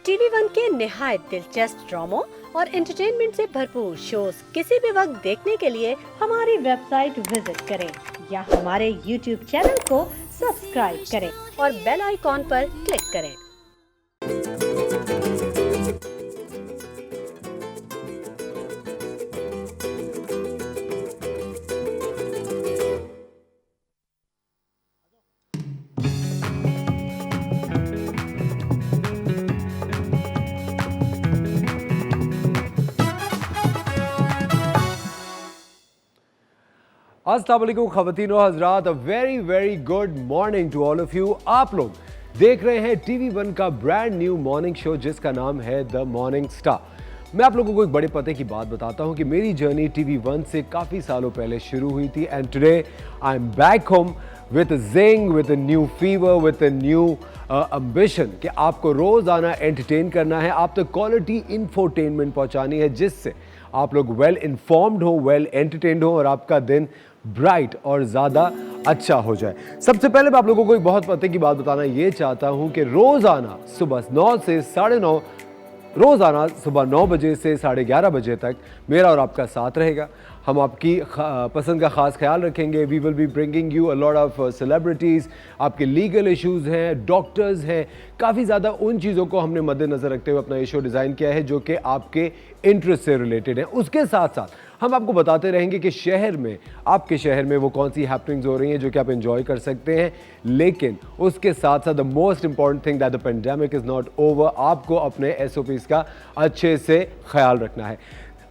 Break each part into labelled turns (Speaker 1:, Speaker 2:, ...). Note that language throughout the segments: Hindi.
Speaker 1: टीवी वन के निहायत दिलचस्प ड्रामों और एंटरटेनमेंट से भरपूर शोज किसी भी वक्त देखने के लिए हमारी वेबसाइट विजिट करें या हमारे यूट्यूब चैनल को सब्सक्राइब करें और बेल आइकॉन पर क्लिक करें।
Speaker 2: अस्सलाम वालेकुम ख़वातीन और हज़रात, a very good morning to all of you. आप लोग देख रहे हैं टीवी वन का ब्रांड न्यू मॉर्निंग शो जिसका नाम है द मॉर्निंग स्टार। मैं आप लोगों को एक बड़े पते की बात बताता हूं कि मेरी जर्नी टीवी वन से काफ़ी सालों पहले शुरू हुई थी and today I am back home with zing, with a new fever, with a new ambition कि आपको रोज़ाना एंटरटेन करना है, आप तक क्वालिटी इंफोटेनमेंट पहुंचानी है जिससे आप लोग वेल इन्फॉर्म्ड हो, वेल एंटरटेन्ड हो और आपका दिन ब्राइट और ज़्यादा अच्छा हो जाए। सबसे पहले मैं आप लोगों को एक बहुत पते की बात बताना ये चाहता हूं कि रोज़ाना सुबह 9 से 9:30, रोज़ाना सुबह 9 बजे से 11:30 बजे तक मेरा और आपका साथ रहेगा। हम आपकी पसंद का ख़ास ख्याल रखेंगे। We will be bringing you a lot of celebrities, आपके लीगल इश्यूज़ हैं, डॉक्टर्स हैं, काफ़ी ज़्यादा उन चीज़ों को हमने मद्देनज़र रखते हुए अपना ये शो डिज़ाइन किया है जो कि आपके इंटरेस्ट से रिलेटेड है। उसके साथ साथ हम आपको बताते रहेंगे कि शहर में, आपके शहर में वो कौन सी हैपनिंग्स हो रही हैं जो कि आप एंजॉय कर सकते हैं। लेकिन उसके साथ साथ the most important thing that the pandemic is not over, आपको अपने SOPs का अच्छे से ख्याल रखना है।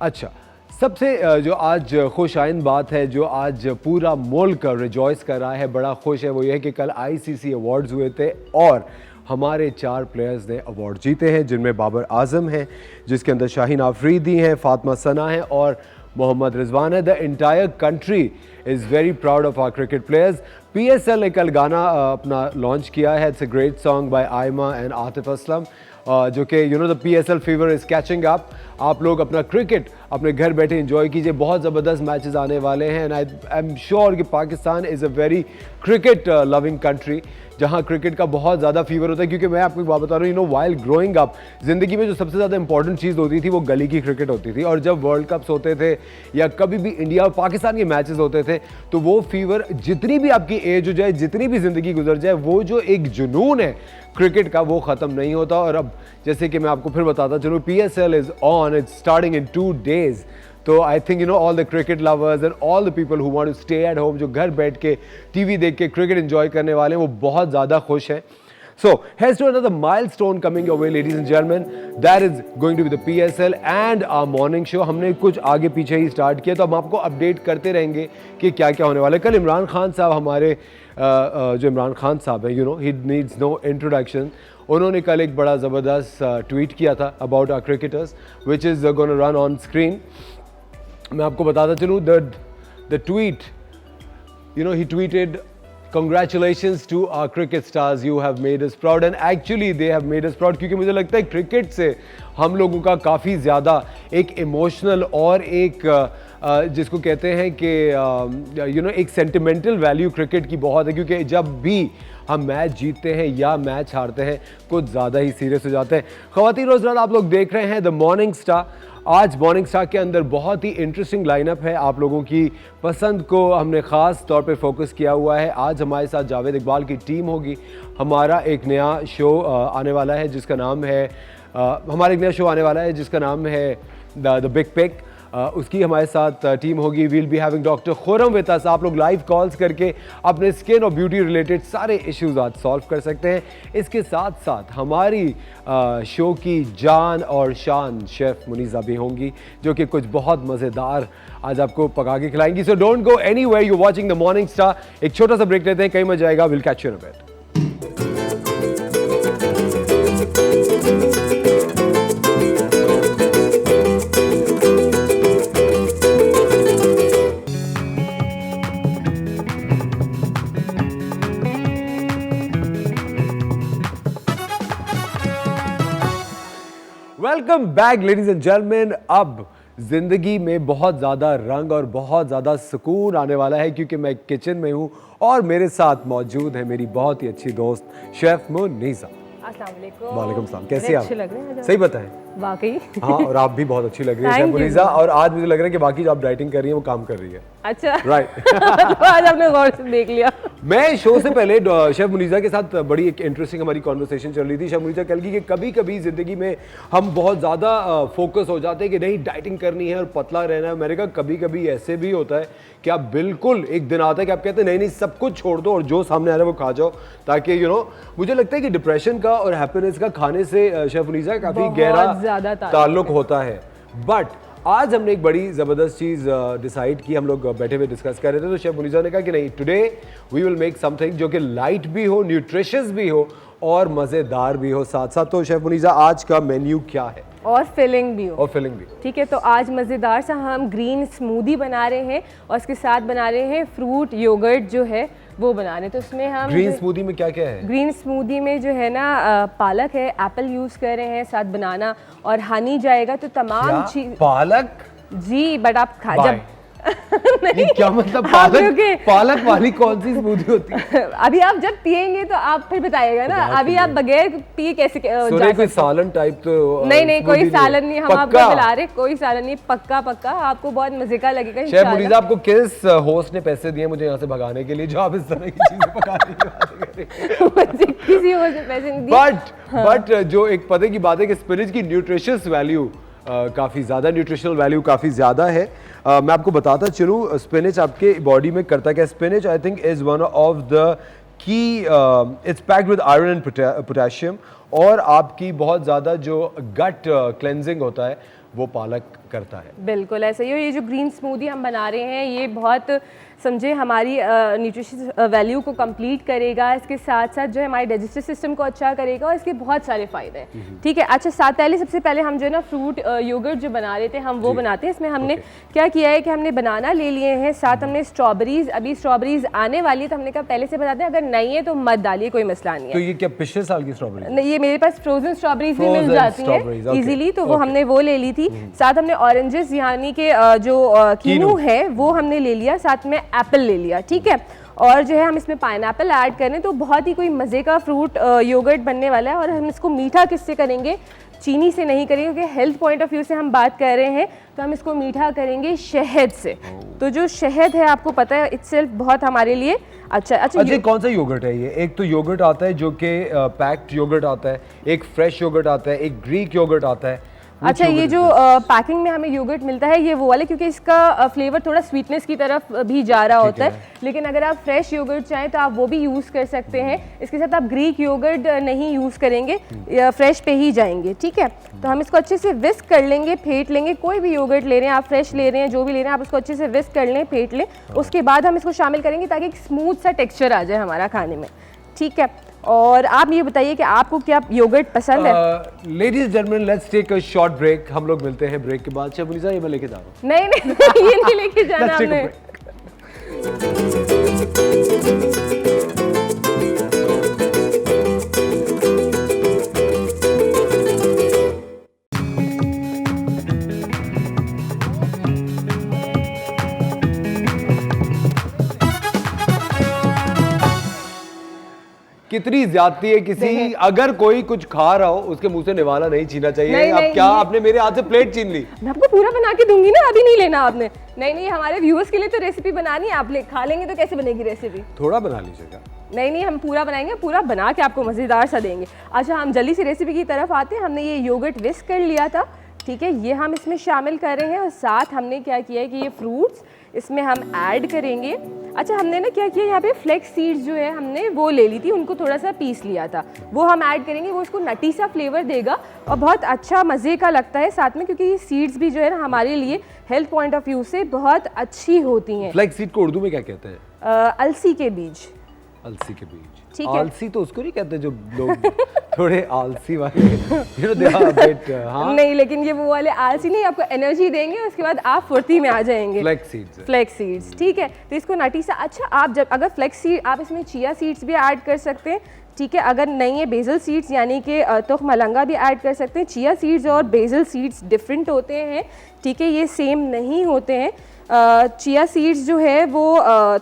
Speaker 2: अच्छा, सबसे जो आज खुश आइंद बात है, जो आज पूरा मुल्क रिजॉइस कर रहा है, बड़ा खुश है, वो ये है कि कल ICC अवार्ड्स हुए थे और हमारे 4 प्लेयर्स ने अवार्ड जीते हैं जिनमें बाबर आजम हैं, जिसके अंदर शाहीन आफरीदी हैं, फातिमा सना है और मोहम्मद रिजवान है। The entire country is very proud of our cricket players. PSL ने कल गाना अपना लॉन्च किया है, it's a great song by Aima and Atif Aslam, जो कि the PSL fever is catching up. आप लोग अपना क्रिकेट अपने घर बैठे एंजॉय कीजिए, बहुत ज़बरदस्त मैचेस आने वाले हैं एंड आई एम श्योर कि Pakistan is a very cricket loving country जहाँ क्रिकेट का बहुत ज़्यादा फीवर होता है। क्योंकि मैं आपको एक बात बता रहा हूँ, वाइल ग्रोइंग अप, ज़िंदगी में जो सबसे ज़्यादा इंपॉर्टेंट चीज़ होती थी वो गली की क्रिकेट होती थी। और जब वर्ल्ड कप्स होते थे या कभी भी इंडिया और पाकिस्तान के मैचेस होते थे तो वो फीवर, जितनी भी आपकी एज हो जाए, जितनी भी ज़िंदगी गुजर जाए, वो जो एक जुनून है क्रिकेट का वो ख़त्म नहीं होता। और अब जैसे कि मैं आपको फिर बताता चलूँ, PSL is on, it's starting in 2 days। तो I think all the cricket lovers and all the people who want to stay at home, जो घर बैठ के टीवी देख के क्रिकेट एंजॉय करने वाले हैं, वो बहुत ज़्यादा खुश हैं। So here's to another milestone coming your way, ladies and gentlemen. That is going to be the PSL and our morning show. हमने कुछ आगे पीछे ही स्टार्ट किया तो हम आपको अपडेट करते रहेंगे कि क्या क्या होने वाला है। कल इमरान खान साहब, हमारे जो इमरान खान साहब हैं, he needs no introduction, उन्होंने कल एक बड़ा ज़बरदस्त ट्वीट किया था about our cricketers, which is going to run on screen. मैं आपको बताता चलूँ, the tweet, he tweeted, congratulations to our cricket stars, you have made us proud, and actually they have made us proud, क्योंकि मुझे लगता है क्रिकेट से हम लोगों का काफ़ी ज़्यादा एक इमोशनल और एक जिसको कहते हैं कि एक सेंटिमेंटल वैल्यू क्रिकेट की बहुत है। क्योंकि जब भी हम मैच जीतते हैं या मैच हारते हैं कुछ ज़्यादा ही सीरियस हो जाते हैं। ख़वातीन और हज़रात, आप लोग देख रहे हैं द मॉर्निंग स्टार। आज मॉर्निंग स्टार के अंदर बहुत ही इंटरेस्टिंग लाइनअप है, आप लोगों की पसंद को हमने ख़ास तौर पे फोकस किया हुआ है। आज हमारे साथ जावेद इकबाल की टीम होगी। हमारा एक नया शो आने वाला है जिसका नाम है द बिग पिक। उसकी हमारे साथ टीम होगी। We'll be having doctor Khurram with us. आप लोग लाइव कॉल्स करके अपने स्किन और ब्यूटी रिलेटेड सारे इश्यूज आज सॉल्व कर सकते हैं। इसके साथ साथ हमारी शो की जान और शान शेफ़ मुनीज़ा भी होंगी जो कि कुछ बहुत मज़ेदार आज आपको पका के खिलाएंगी। So don't go anywhere, you watching the morning star. एक छोटा सा ब्रेक लेते हैं, कहीं मजा आएगा। Will catch you in a bit. Welcome back ladies and gentleman. अब जिंदगी में बहुत ज़्यादा रंग और बहुत ज़्यादा सुकून आने वाला है क्योंकि मैं किचन में हूँ और मेरे साथ मौजूद है मेरी बहुत ही अच्छी दोस्त शेफ मुनीज़ा।
Speaker 3: अस्सलाम वालेकुम।
Speaker 2: वालेकुम सलाम, कैसे
Speaker 3: बड़े
Speaker 2: आप?
Speaker 3: अच्छे लग रहे हैं आज
Speaker 2: सही बताएं।
Speaker 3: वाकई।
Speaker 2: हाँ, और आप भी बहुत अच्छी लग रही है शेफ
Speaker 3: Thank you.
Speaker 2: मुनीजा, और आज मुझे लग रहा है कि बाकी जो आप डाइटिंग कर रही हैं वो काम कर रही है।
Speaker 3: अच्छा
Speaker 2: राइट।
Speaker 3: तो आज आपने गौर से देख लिया।
Speaker 2: मैं शो से पहले शेफ मुनीजा के साथ बड़ी एक इंटरेस्टिंग हमारी कॉन्वर्सेशन चल रही थी। शेफ मुनीजा कह रही कि कभी कभी जिंदगी में हम बहुत ज़्यादा फोकस हो जाते हैं कि नहीं डाइटिंग करनी है और पतला रहना है। मैंने कहा कभी कभी ऐसे भी होता है कि आप बिल्कुल एक दिन आता है कि आप कहते हैं नहीं नहीं सब कुछ छोड़ दो और जो सामने आ रहा है वो खा जाओ, ताकि मुझे लगता है कि डिप्रेशन का और हैप्पीनेस का खाने से शेफ मुनीजा काफ़ी
Speaker 3: बहुत
Speaker 2: गहरा
Speaker 3: ज़्यादा
Speaker 2: ताल्लुक होता है। बट आज हमने एक बड़ी ज़बरदस्त चीज़ डिसाइड की, हम लोग बैठे हुए डिस्कस कर रहे थे, तो शेफ मुनीजा ने कहा कि नहीं today we will make something जो कि लाइट भी हो, न्यूट्रिशियस भी हो और मज़ेदार भी हो साथ साथ। तो शेफ मुनीजा आज का मेन्यू क्या है?
Speaker 3: और फिलिंग भी हो।
Speaker 2: और फिलिंग भी।
Speaker 3: ठीक है, तो आज मज़ेदार सा हम ग्रीन स्मूदी बना रहे हैं और इसके साथ बना रहे हैं फ्रूट योगर्ट जो है वो बना रहे हैं। तो उसमें हम
Speaker 2: ग्रीन स्मूदी में क्या क्या है?
Speaker 3: ग्रीन स्मूदी में जो है ना पालक है, एप्पल यूज़ कर रहे हैं, साथ बनाना और हनी जाएगा। तो तमाम चीज
Speaker 2: पालक
Speaker 3: जी, बट आप खा
Speaker 2: Why?
Speaker 3: जब
Speaker 2: ये क्या मतलब
Speaker 3: आप लोगे?
Speaker 2: पालक वाली कौन सी स्मूदी होती है?
Speaker 3: अभी आप जब पिएंगे तो आप फिर बताइएगा ना, अभी आप बगैर पिए कैसे जा
Speaker 2: कोई
Speaker 3: सकते?
Speaker 2: सालन टाइप तो
Speaker 3: नहीं कोई सालन नहीं, हम आपको
Speaker 2: पक्का?
Speaker 3: खिला रहे, कोई सालन नहीं, पक्का आपको बहुत मजे का लगेगा
Speaker 2: शेफ
Speaker 3: इंशाल्लाह।
Speaker 2: मुनीजा, आपको किस होस्ट ने पैसे दिए मुझे यहाँ से भगाने के लिए जो आप इस तरह की चीजें पकाने की बातें कर रहे हैं?
Speaker 3: मुझे किसी और से पैसे नहीं दिए।
Speaker 2: बट जो एक पते की बात है कि स्पिनच की न्यूट्रिशियस वैल्यू काफ़ी ज़्यादा, न्यूट्रिशनल वैल्यू काफ़ी ज़्यादा है। मैं आपको बताता चलूँ स्पिनच आपके बॉडी में करता क्या। Spinach I think is one of the key, it's packed with iron and potassium, और आपकी बहुत ज़्यादा जो गट क्लेंजिंग होता है वो पालक करता है।
Speaker 3: बिल्कुल ऐसा ही हो। ये जो ग्रीन स्मूदी हम बना रहे हैं ये बहुत समझे हमारी न्यूट्रिशियस वैल्यू को कंप्लीट करेगा, इसके साथ साथ जो है हमारे डाइजेस्टिव सिस्टम को अच्छा करेगा और इसके बहुत सारे फ़ायदे हैं। ठीक है, अच्छा सबसे पहले हम जो है ना फ्रूट योगर्ट जो बना रहे थे हम वो बनाते हैं। इसमें हमने क्या किया है कि हमने बनाना ले लिए हैं, साथ हमने स्ट्रॉबेरीज, अभी स्ट्रॉबेरीज आने वाली है तो हमने कहा पहले से बताते हैं, अगर नहीं है तो मत डालिए, कोई मसला नहीं
Speaker 2: तो
Speaker 3: है।
Speaker 2: ये क्या पिछले साल की स्ट्रॉबेरी?
Speaker 3: नहीं, ये मेरे पास फ्रोजन स्ट्रॉबेरीज भी मिल
Speaker 2: Frozen
Speaker 3: जाती
Speaker 2: strawberries,
Speaker 3: हैं
Speaker 2: okay,
Speaker 3: इजीली, तो वो
Speaker 2: okay.
Speaker 3: हमने वो ले ली थी। साथ हमने ऑरेंजेस यानी कि जो कीनू है वो हमने ले लिया, साथ में एप्पल ले लिया। ठीक है, और जो है हम इसमें पाइनएप्पल ऐड करें तो बहुत ही कोई मज़े का फ्रूट योगर्ट बनने वाला है। और हम इसको मीठा किससे करेंगे? चीनी से नहीं करेंगे, क्योंकि हेल्थ पॉइंट ऑफ व्यू से हम बात कर रहे हैं, तो हम इसको मीठा करेंगे शहद से। तो जो शहद है आपको पता है इटसेल्फ बहुत हमारे लिए अच्छा
Speaker 2: कौन सा योगर्ट है ये? एक तो योगर्ट आता है जो कि पैक्ड योगर्ट आता है, एक फ्रेश योगर्ट आता है, एक ग्रीक योगर्ट आता है।
Speaker 3: अच्छा, ये जो पैकिंग में हमें योगर्ट मिलता है ये वो वाले, क्योंकि इसका फ्लेवर थोड़ा स्वीटनेस की तरफ भी जा रहा होता है। लेकिन अगर आप फ्रेश योगर्ट चाहें तो आप वो भी यूज़ कर सकते हैं। इसके साथ आप ग्रीक योगर्ट नहीं यूज़ करेंगे, फ्रेश पे ही जाएंगे। ठीक है, तो हम इसको अच्छे से विस्क कर लेंगे, फेंट लेंगे। कोई भी योगर्ट ले रहे हैं आप, फ्रेश ले रहे हैं, जो भी ले रहे हैं आप उसको अच्छे से विस्क कर लें, फेंट लें। उसके बाद हम इसको शामिल करेंगे ताकि एक स्मूथ सा टेक्स्चर आ जाए हमारा खाने में। ठीक है, और आप ये बताइए कि आपको क्या योगर्ट पसंद है?
Speaker 2: Ladies and gentleman, let's take a short break. हम लोग मिलते हैं ब्रेक के बाद। शेफ मुनीजा, ये मैं लेके जा रहा हूँ।
Speaker 3: नहीं ये नहीं लेके जाना
Speaker 2: Let's take a
Speaker 3: आपने।
Speaker 2: break. कितनी ज्यादती है किसी, अगर कोई कुछ खा रहा हो उसके मुंह से निवाला नहीं छीना चाहिए।
Speaker 3: नहीं,
Speaker 2: अब
Speaker 3: नहीं,
Speaker 2: क्या
Speaker 3: ये-
Speaker 2: आपने मेरे हाथ से प्लेट छीन ली?
Speaker 3: मैं आपको पूरा बना के दूंगी ना, अभी नहीं लेना आपने। नहीं हमारे व्यूअर्स के लिए तो रेसिपी बनानी है, आप खा लेंगे तो कैसे बनेगी रेसिपी?
Speaker 2: थोड़ा बना लीजिएगा।
Speaker 3: नहीं हम पूरा बनाएंगे, पूरा बना के आपको मज़ेदार सा देंगे। अच्छा, हम जल्दी से रेसिपी की तरफ आते हैं। हमने ये योगर्ट विस्क कर लिया था, ठीक है, ये हम इसमें शामिल कर रहे हैं। और साथ हमने क्या किया है कि ये फ्रूट्स इसमें हम ऐड करेंगे। अच्छा, हमने ना क्या किया, यहाँ पे फ्लेक्स सीड्स जो है हमने वो ले ली थी, उनको थोड़ा सा पीस लिया था, वो हम ऐड करेंगे। वो इसको नटी सा फ्लेवर देगा और बहुत अच्छा मज़े का लगता है साथ में, क्योंकि ये सीड्स भी जो है ना हमारे लिए हेल्थ पॉइंट ऑफ व्यू से बहुत अच्छी होती हैं।
Speaker 2: फ्लैक्स सीड को उर्दू में क्या कहते हैं?
Speaker 3: अलसी के बीज।
Speaker 2: अलसी के बीज।
Speaker 3: ठीक है।
Speaker 2: आलसी तो उसको नहीं कहते जो लोग थोड़े आलसी वाले, you know, they are a bit, हाँ?
Speaker 3: नहीं, लेकिन ये वो वाले आलसी नहीं, आपको एनर्जी देंगे, उसके बाद आप फुर्ती में आ जाएंगे।
Speaker 2: फ्लैक्स सीड्स है।
Speaker 3: फ्लैक्स सीड्स, ठीक है, तो इसको नटी सा। अच्छा, आप जब अगर फ्लैक्स सीड, आप इसमें चिया सीड्स भी ऐड कर सकते हैं। ठीक है, अगर नहीं है बेसल सीड्स यानी कि तुख मलंगा भी ऐड कर सकते हैं। चिया सीड्स और बेसल सीड्स डिफरेंट होते हैं, ठीक है, ये सेम नहीं होते हैं। चिया सीड्स जो है वो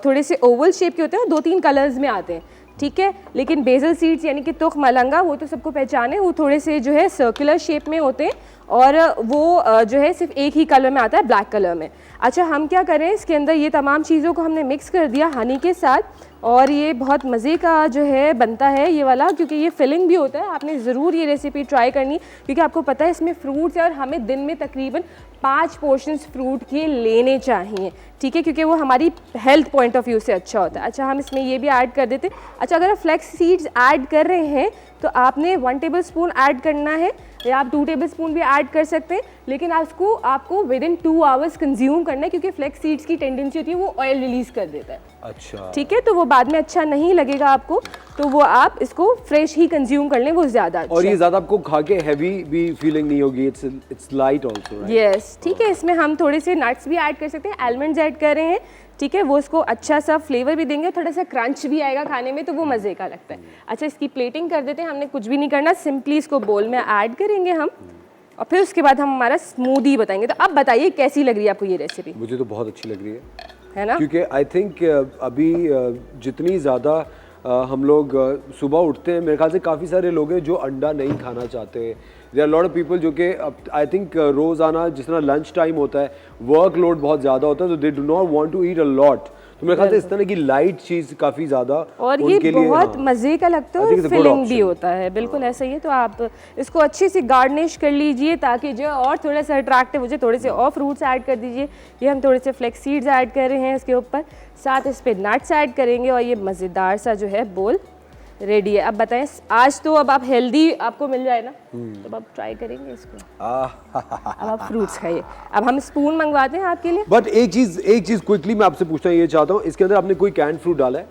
Speaker 3: थोड़े से ओवल शेप के होते हैं, 2-3 कलर्स में आते हैं। ठीक है। लेकिन बेसल सीड्स यानी कि तुख मलंगा वो तो सबको पहचाने, वो थोड़े से जो है सर्कुलर शेप में होते हैं और वो जो है सिर्फ एक ही कलर में आता है, ब्लैक कलर में। अच्छा, हम क्या करें, इसके अंदर ये तमाम चीज़ों को हमने मिक्स कर दिया हनी के साथ, और ये बहुत मज़े का जो है बनता है ये वाला, क्योंकि ये फिलिंग भी होता है। आपने ज़रूर ये रेसिपी ट्राई करनी, क्योंकि आपको पता है इसमें फ्रूट्स है और हमें दिन में तकरीबन 5 पोर्शंस फ्रूट के लेने चाहिए, ठीक है, क्योंकि वो हमारी हेल्थ पॉइंट ऑफ व्यू से अच्छा होता है। अच्छा, हम इसमें ये भी ऐड कर देते हैं। अच्छा, अगर आप फ्लैक्स सीड्स ऐड कर रहे हैं तो आपने 1 टेबलस्पून ऐड करना है, या आप 2 टेबलस्पून भी ऐड कर सकते हैं, लेकिन आपको विद इन 2 आवर्स कंज्यूम करना है, क्योंकि फ्लैक्स सीड्स की टेंडेंसी होती है वो ऑयल रिलीज कर देता है।
Speaker 2: अच्छा,
Speaker 3: ठीक है, तो वो बाद में अच्छा नहीं लगेगा आपको, तो वो आप इसको फ्रेश ही कंज्यूम कर लें, वो ज़्यादा अच्छा।
Speaker 2: और ये ज़्यादा आपको खा के हैवी भी फीलिंग नहीं होगी, its light also, right?
Speaker 3: Yes, ठीक है। इसमें हम थोड़े से नट्स भी ऐड कर सकते हैं, आलमंड्स ऐड कर रहे हैं, ठीक है, वो इसको अच्छा सा फ्लेवर भी देंगे, थोड़ा सा क्रंच भी आएगा खाने में, तो वो मज़े का लगता है। अच्छा, इसकी प्लेटिंग कर देते हैं। हमने कुछ भी नहीं करना, सिंपली इसको बोल में ऐड करेंगे हम, और फिर उसके बाद हम हमारा स्मूदी बताएंगे। तो अब बताइए कैसी लग रही है आपको ये रेसिपी?
Speaker 2: मुझे तो बहुत अच्छी लग रही है
Speaker 3: ना,
Speaker 2: क्योंकि आई थिंक अभी जितनी ज़्यादा हम लोग सुबह उठते हैं, मेरे ख्याल से काफ़ी सारे लोग हैं जो अंडा नहीं खाना चाहते। There are lot of people जो कि आई थिंक रोज़ाना जिस तरह लंच टाइम होता है, वर्क लोड बहुत ज़्यादा होता है, तो they do not want to eat a lot. तो मेरे ख्याल से इस तरह की लाइट चीज़ काफ़ी ज़्यादा
Speaker 3: और ये बहुत मज़े का लगता है और फिलिंग भी होता है, बिल्कुल ऐसा ही है। तो आप इसको अच्छे से गार्निश कर लीजिए ताकि जो और थोड़ा सा अट्रैक्टिव हो जाए। थोड़े से और फ्रूट्स ऐड कर दीजिए, ये हम थोड़े से फ्लेक्स सीड्स ऐड कर रहे हैं इसके ऊपर, साथ इस पे नट्स ऐड करेंगे, और ये मज़ेदार सा जो है बोल रेडी है। अब बताएं, आज तो अब आप हेल्दी आपको मिल जाए ना, तो अब ट्राई करेंगे इसको। अब आप फ्रूट्स खाइए। अब हम स्पून मंगवाते हैं आपके लिए।
Speaker 2: बट एक चीज़ क्विकली मैं आपसे पूछना ये चाहता हूँ, इसके अंदर आपने कोई कैंड फ्रूट डाला है?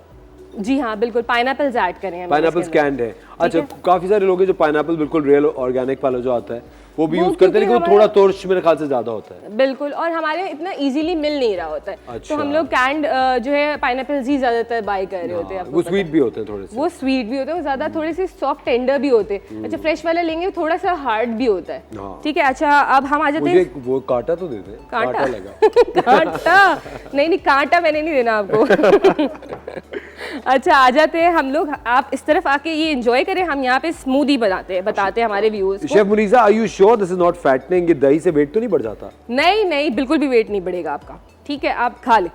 Speaker 3: जी हाँ, बिल्कुल, पाइनएप्पल्स ऐड करें हम।
Speaker 2: पाइनएप्पल्स कैंड है। अच्छा, काफ़ी सारे लोग हैं जो पाइनएप्पल बिल्कुल रियल ऑर्गेनिक वाला जो आता है वो भी यूज करते हैं, लेकिन वो थोड़ा तोर्श मेरे ख्याल से ज्यादा होता है।
Speaker 3: बिल्कुल, और हमारे यहाँ इतना इजीली मिल नहीं रहा होता है।
Speaker 2: अच्छा।
Speaker 3: तो हम लोग कैंड जो है पाइनएप्पल्स ही ज्यादातर बाय कर रहे होते हैं।
Speaker 2: वो स्वीट भी होते हैं थोड़े से,
Speaker 3: वो स्वीट भी होते हैं, वो ज्यादा थोड़े से सॉफ्ट टेंडर भी होते हैं। अच्छा, फ्रेश वाला लेंगे थोड़ा सा हार्ड भी होता है। ठीक है, अच्छा अब हम आ जाते हैं।
Speaker 2: वो कांटा तो दे दे।
Speaker 3: कांटा
Speaker 2: लगा
Speaker 3: कांटा नहीं, कांटा मैंने नहीं देना आपको। अच्छा, आ जाते हैं हम लोग, आप इस तरफ आके ये एंजॉय करें, हम यहाँ पे स्मूदी बताते हैं हमारे व्यूअर्स को।
Speaker 2: Chef Munisa, are you sure this is not fattening? ये दही से वेट तो नहीं बढ़ जाता?
Speaker 3: नहीं, बिल्कुल भी वेट नहीं बढ़ेगा आपका, ठीक है, आप खा ले,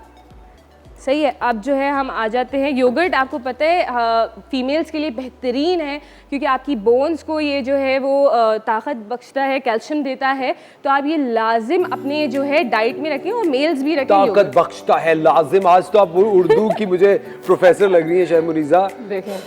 Speaker 3: सही है। अब जो है हम आ जाते हैं, योगर्ट आपको पता है फीमेल्स के लिए बेहतरीन है, क्योंकि आपकी बोन्स को ये जो है वो ताकत बख्शता है, कैल्शियम देता है, तो आप ये लाजिम अपने जो है डाइट में रखें, और मेल्स भी रखें।
Speaker 2: ताकत बख्शता है लाजिम, आज तो आप उर्दू की मुझे प्रोफेसर लग रही है शेफ मुनीसा।
Speaker 3: देखें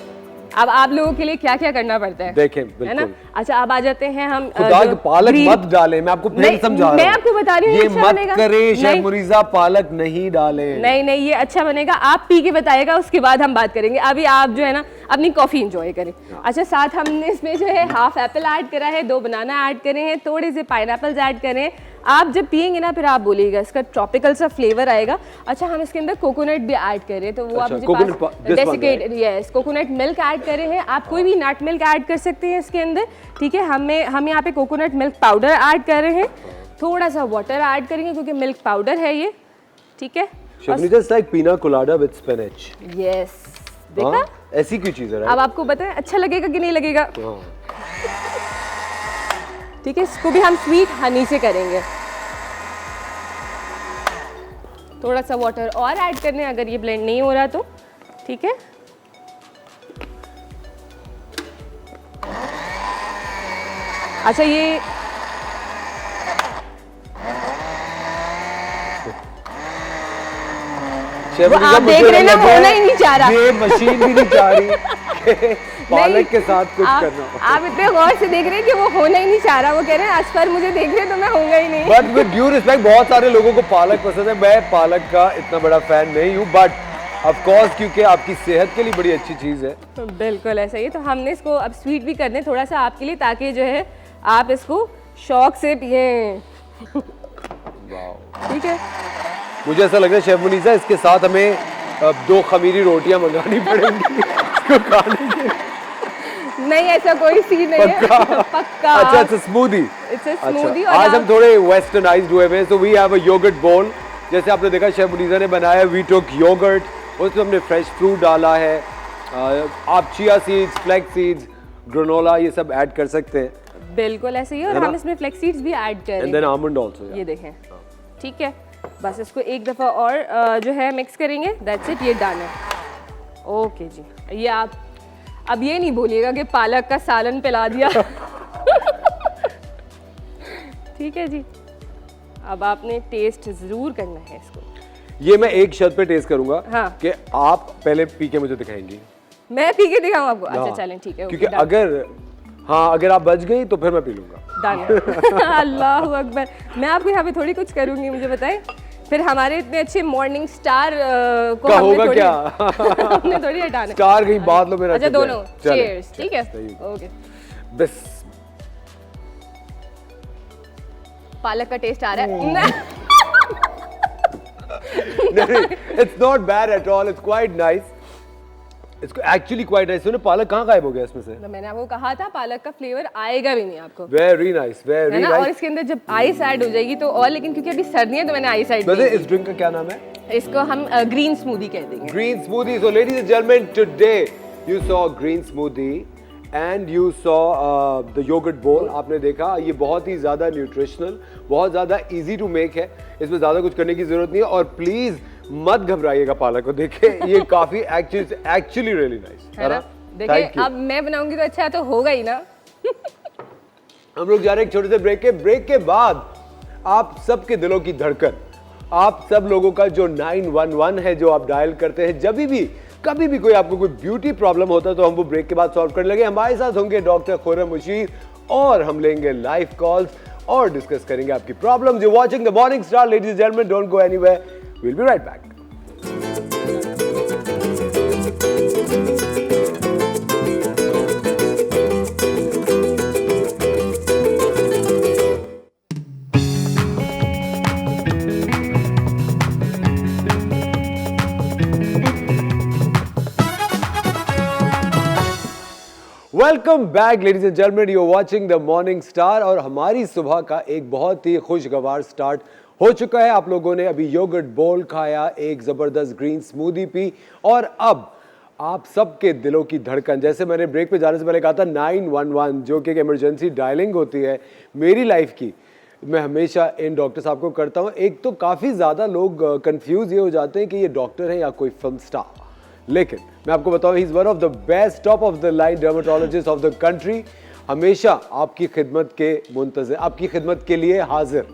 Speaker 3: अब आप लोगों के लिए क्या क्या करना पड़ता है,
Speaker 2: देखें,
Speaker 3: है ना। अच्छा, अब आ जाते हैं हम,
Speaker 2: खुदा की पालक मत डालें, मैं आपको फिर समझा रहा हूं,
Speaker 3: मैं आपको बता रही हूँ
Speaker 2: ये
Speaker 3: अच्छा
Speaker 2: मत
Speaker 3: बनेगा।
Speaker 2: करें शेफ मुनीसा, पालक नहीं डालें।
Speaker 3: नहीं, ये अच्छा बनेगा, आप पी के बताइएगा, उसके बाद हम बात करेंगे। अभी आप जो है ना अपनी कॉफी एंजॉय करें। अच्छा, साथ हमने इसमें जो है हाफ एप्पल ऐड करा है, 2 बनाना ऐड करे हैं, थोड़े से पाइनएप्पल्स ऐड करें। आप जब पियेंगे ना फिर आप बोलिएगा, इसका ट्रॉपिकल सा फ्लेवर आएगा। अच्छा, हम इसके अंदर कोकोनट भी ऐड कर रहे हैं, तो वो आप मुझे desiccate, yes, coconut milk add कर रहे हैं। आप कोई भी नट मिल्क ऐड कर सकते हैं इसके अंदर, ठीक है। हम यहाँ पे कोकोनट मिल्क पाउडर ऐड कर रहे हैं, थोड़ा सा वाटर ऐड करेंगे क्योंकि मिल्क पाउडर है ये, ठीक है।
Speaker 2: It's like pina colada with spinach.
Speaker 3: Yes, देखा,
Speaker 2: ऐसी कोई चीज है।
Speaker 3: अब आपको बताएं अच्छा लगेगा कि नहीं लगेगा। ठीक है, इसको भी हम स्वीट हनी से करेंगे। थोड़ा सा वाटर और ऐड करने, अगर ये ब्लेंड नहीं हो रहा तो, ठीक है। अच्छा, ये आप देख रहे हैं ना, होना ही नहीं चाह रहा,
Speaker 2: ये मशीन भी नहीं चाह रही पालक के साथ कुछ करना।
Speaker 3: आप इतने गौर से देख रहे हैं कि वो होना ही नहीं चाह रहा, वो कह रहे हैं असफर मुझे देख रहे तो मैं होऊंगा ही नहीं।
Speaker 2: बट विद ड्यू रिस्पेक्ट, बहुत सारे लोगों को पालक पसंद है, मैं पालक का इतना बड़ा फैन नहीं हूँ, बट ऑफ कोर्स क्योंकि आपकी सेहत के लिए बड़ी अच्छी चीज है।
Speaker 3: बिल्कुल ऐसा ही, तो हमने इसको अब स्वीट भी करने थोड़ा सा आपके लिए, ताकि जो है आप इसको शौक से पिए। ठीक है,
Speaker 2: मुझे ऐसा लग रहा है शेफ मुनीसा, इसके साथ हमें 2 खमीरी रोटियां मंगानी पड़ेंगी इसको खाने के।
Speaker 3: नहीं, ऐसा कोई सीन नहीं है, पक्का।
Speaker 2: अच्छा, it's a smoothie।
Speaker 3: It's a smoothie।
Speaker 2: अच्छा, आज हम थोड़े वेस्टर्नाइज्ड हुए हैं, so we have a yogurt bowl। जैसे आपने देखा शेफ मुनीसा ने बनाया, we took yogurt, उसमें हमने फ्रेश फ्रूट डाला है, आप chia seeds, flax seeds, granola ये सब ऐड कर सकते हैं।
Speaker 3: बिल्कुल ऐसे ही है, और हम इसमें फ्लेक्स सीड्स भी ऐड
Speaker 2: एंड
Speaker 3: करेंगे।
Speaker 2: Then almond also.
Speaker 3: ये देखें, ठीक है, बस इसको एक दफ़ा और जो है मिक्स करेंगे, दैट्स इट, ये डन है। ओके जी, ये आप अब ये नहीं बोलिएगा कि पालक का सालन पिला दिया। ठीक है जी, अब आपने टेस्ट ज़रूर करना है इसको।
Speaker 2: ये मैं एक शर्त पे टेस्ट करूंगा
Speaker 3: हाँ।
Speaker 2: कि आप पहले पी के मुझे दिखाएंगी।
Speaker 3: मैं पी के दिखाऊँ आपको? अच्छा
Speaker 2: हाँ।
Speaker 3: चलें, ठीक है,
Speaker 2: क्योंकि अगर आप बच गई तो फिर मैं पी लूंगा।
Speaker 3: डन। अल्लाह अकबर, मैं आपको यहाँ पे थोड़ी कुछ करूँगी, मुझे बताएं। फिर हमारे इतने अच्छे मॉर्निंग स्टार को
Speaker 2: क्या
Speaker 3: हमने
Speaker 2: होगा
Speaker 3: थोड़ी
Speaker 2: क्या?
Speaker 3: हमने थोड़ी हटाना।
Speaker 2: स्टार कहीं बात लो मेरा।
Speaker 3: अच्छा,
Speaker 2: चुप है।
Speaker 3: दोनों
Speaker 2: चलें।
Speaker 3: चीयर्स, ठीक है,
Speaker 2: सही।
Speaker 3: ओके।
Speaker 2: बस
Speaker 3: पालक का टेस्ट आ रहा है।
Speaker 2: It's not bad at all, it's quite nice, it's actually quite nice. सुनो, पालक कहाँ गायब हो गया इसमें से?
Speaker 3: तो मैंने आपको कहा था पालक का फ्लेवर आएगा भी नहीं आपको,
Speaker 2: वेरी नाइस,
Speaker 3: है
Speaker 2: वेरी
Speaker 3: ना। और
Speaker 2: नाइस।
Speaker 3: इसके अंदर जब आइस ऐड हो जाएगी तो और, लेकिन क्योंकि अभी सर्दी है तो मैंने आइस ऐड
Speaker 2: वैसे
Speaker 3: नहीं
Speaker 2: इस ड्रिंक का क्या नाम है?
Speaker 3: की। इसको हम ग्रीन स्मूदी कह देंगे।
Speaker 2: Green smoothie. So, ladies and gentlemen, today you saw green smoothie and you saw the yogurt bowl. आपने देखा, ये बहुत ही ज़्यादा न्यूट्रिशनल, बहुत ज़्यादा easy to make है। इसमें ज़्यादा कुछ करने की ज़रूरत नहीं है, और प्लीज़ मत घबराइएगा पालक को देखे, ये काफ़ी एक्चुअली रियली नाइस
Speaker 3: है ना। देखिए, अब मैं बनाऊंगी तो अच्छा तो होगा ही ना।
Speaker 2: हम लोग जा रहे हैं एक छोटे से ब्रेक के बाद आप सबके दिलों की धड़कन, आप सब लोगों का जो 911 है जो आप डायल करते हैं जब भी कभी भी कोई आपको कोई ब्यूटी प्रॉब्लम होता है, तो हम वो ब्रेक के बाद सॉल्व करने लगे। हमारे साथ होंगे डॉक्टर खुर्रम मुशीर, और हम लेंगे लाइव कॉल्स और डिस्कस करेंगे आपकी problem. You watching the morning star, ladies and gentleman, don't go anywhere, we will be right back. Welcome back ladies and gentleman, you are watching the morning star, और हमारी सुबह का एक बहुत ही खुशगवार स्टार्ट हो चुका है। आप लोगों ने अभी योगर्ट बोल खाया, एक जबरदस्त ग्रीन स्मूदी पी, और अब आप सबके दिलों की धड़कन, जैसे मैंने ब्रेक पे जाने से पहले कहा था, 911 जो कि एक इमरजेंसी डायलिंग होती है मेरी लाइफ की, मैं हमेशा इन डॉक्टर साहब को करता हूँ। एक तो काफ़ी ज़्यादा लोग कंफ्यूज ये हो जाते हैं कि ये डॉक्टर है या कोई फिल्म स्टार, लेकिन मैं आपको बताऊं, he is one of the best, top of the line dermatologist of the country. हमेशा आपकी खिदमत के मुंतज़िर, आपकी खिदमत के लिए हाजिर।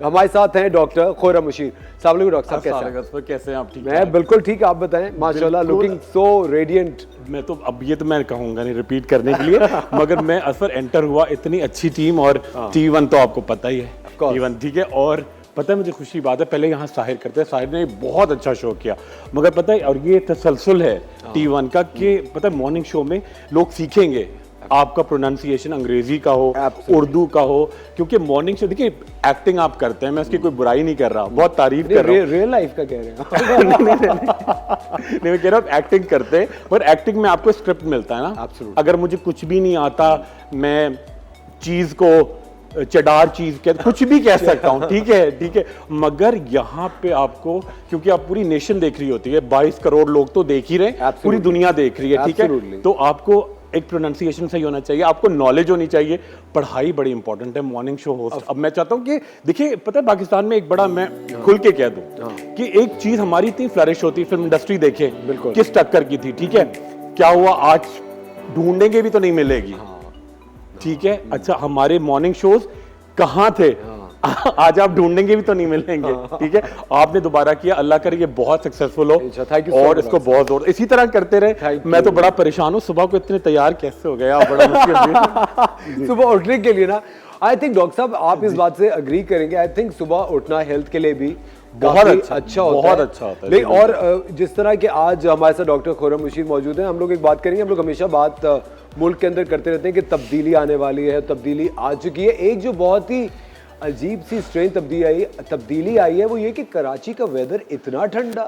Speaker 2: हमारे साथ हैं डॉक्टर खुर्रम मुशीर। अस्सलाम वालेकुम डॉक्टर साहब,
Speaker 4: कैसे हैं आप? ठीक
Speaker 2: मैं बिल्कुल ठीक, आप बताएं। माशाल्लाह, लुकिंग सो रेडिएंट।
Speaker 4: मैं तो अब ये तो मैं कहूँगा नहीं रिपीट करने के लिए, मगर मैं असर एंटर हुआ, इतनी अच्छी टीम, और T1 तो आपको पता ही है, T1 ठीक है। और पता है मुझे खुशी बात है, पहले यहाँ साहिर करते हैं, साहिर ने बहुत अच्छा शो किया, मगर पता है, और ये तसलसल है T1 का कि पता है मॉर्निंग शो में लोग सीखेंगे आपका प्रोनाउंसिएशन अंग्रेजी का हो, उर्दू का हो, क्योंकि मॉर्निंग शो, देखिए एक्टिंग आप करते हैं, मैं उसकी कोई बुराई नहीं कर रहा, बहुत तारीफ कर रहा हूँ।
Speaker 2: रियल लाइफ का कह रहे हैं?
Speaker 4: नहीं, मैं कह रहा हूँ एक्टिंग करते हैं, पर एक्टिंग में आपको स्क्रिप्ट मिलता है ना। अगर मुझे कुछ भी नहीं आता, मैं चीज को चडार चीज के कुछ भी कह सकता हूँ, ठीक है। मगर यहाँ पे आपको, क्योंकि आप पूरी नेशन देख रही होती है, 22 करोड़ लोग तो देख ही रहे, पूरी दुनिया देख रही है, ठीक है। तो आपको एक प्रोनाउंसिएशन सही होना चाहिए, आपको नॉलेज होनी चाहिए, पढ़ाई बड़ी इंपॉर्टेंट है मॉर्निंग शो होस्ट। अब मैं चाहता हूँ कि देखिए, पता है पाकिस्तान में एक बड़ा, मैं खुल के कह दूं कि एक चीज हमारी इतनी फ्लरिश होती, फिल्म इंडस्ट्री देखे किस टक्कर की थी, ठीक है। क्या हुआ, आज ढूंढेंगे भी तो नहीं मिलेगी, ठीक है। अच्छा, हमारे मॉर्निंग शोज कहाँ थे, आज आप ढूंढेंगे भी तो नहीं मिलेंगे, ठीक है। आपने दोबारा किया, अल्लाह करे ये बहुत सक्सेसफुल हो, और इसको बहुत जोर इसी तरह करते रहे। मैं तो बड़ा परेशान हूँ, सुबह को इतने तैयार कैसे हो गए आप, बड़ा मुश्किल।
Speaker 2: सुबह उठने के लिए ना, आई थिंक डॉक्टर साहब आप इस बात से अग्री करेंगे, आई थिंक सुबह उठना हेल्थ के लिए भी
Speaker 4: बहुत
Speaker 2: अच्छा होता है। लेकिन और जिस तरह के आज हमारे साथ डॉक्टर खुर्रम मुशीर मौजूद हैं, हम लोग एक बात करेंगे। हम लोग हमेशा बात मुल्क के अंदर करते रहते हैं कि तब्दीली आने वाली है, तब्दीली आ चुकी है। एक जो बहुत ही अजीब सी स्ट्रेन तब्दीली आई है, वो ये कि कराची का वेदर इतना ठंडा,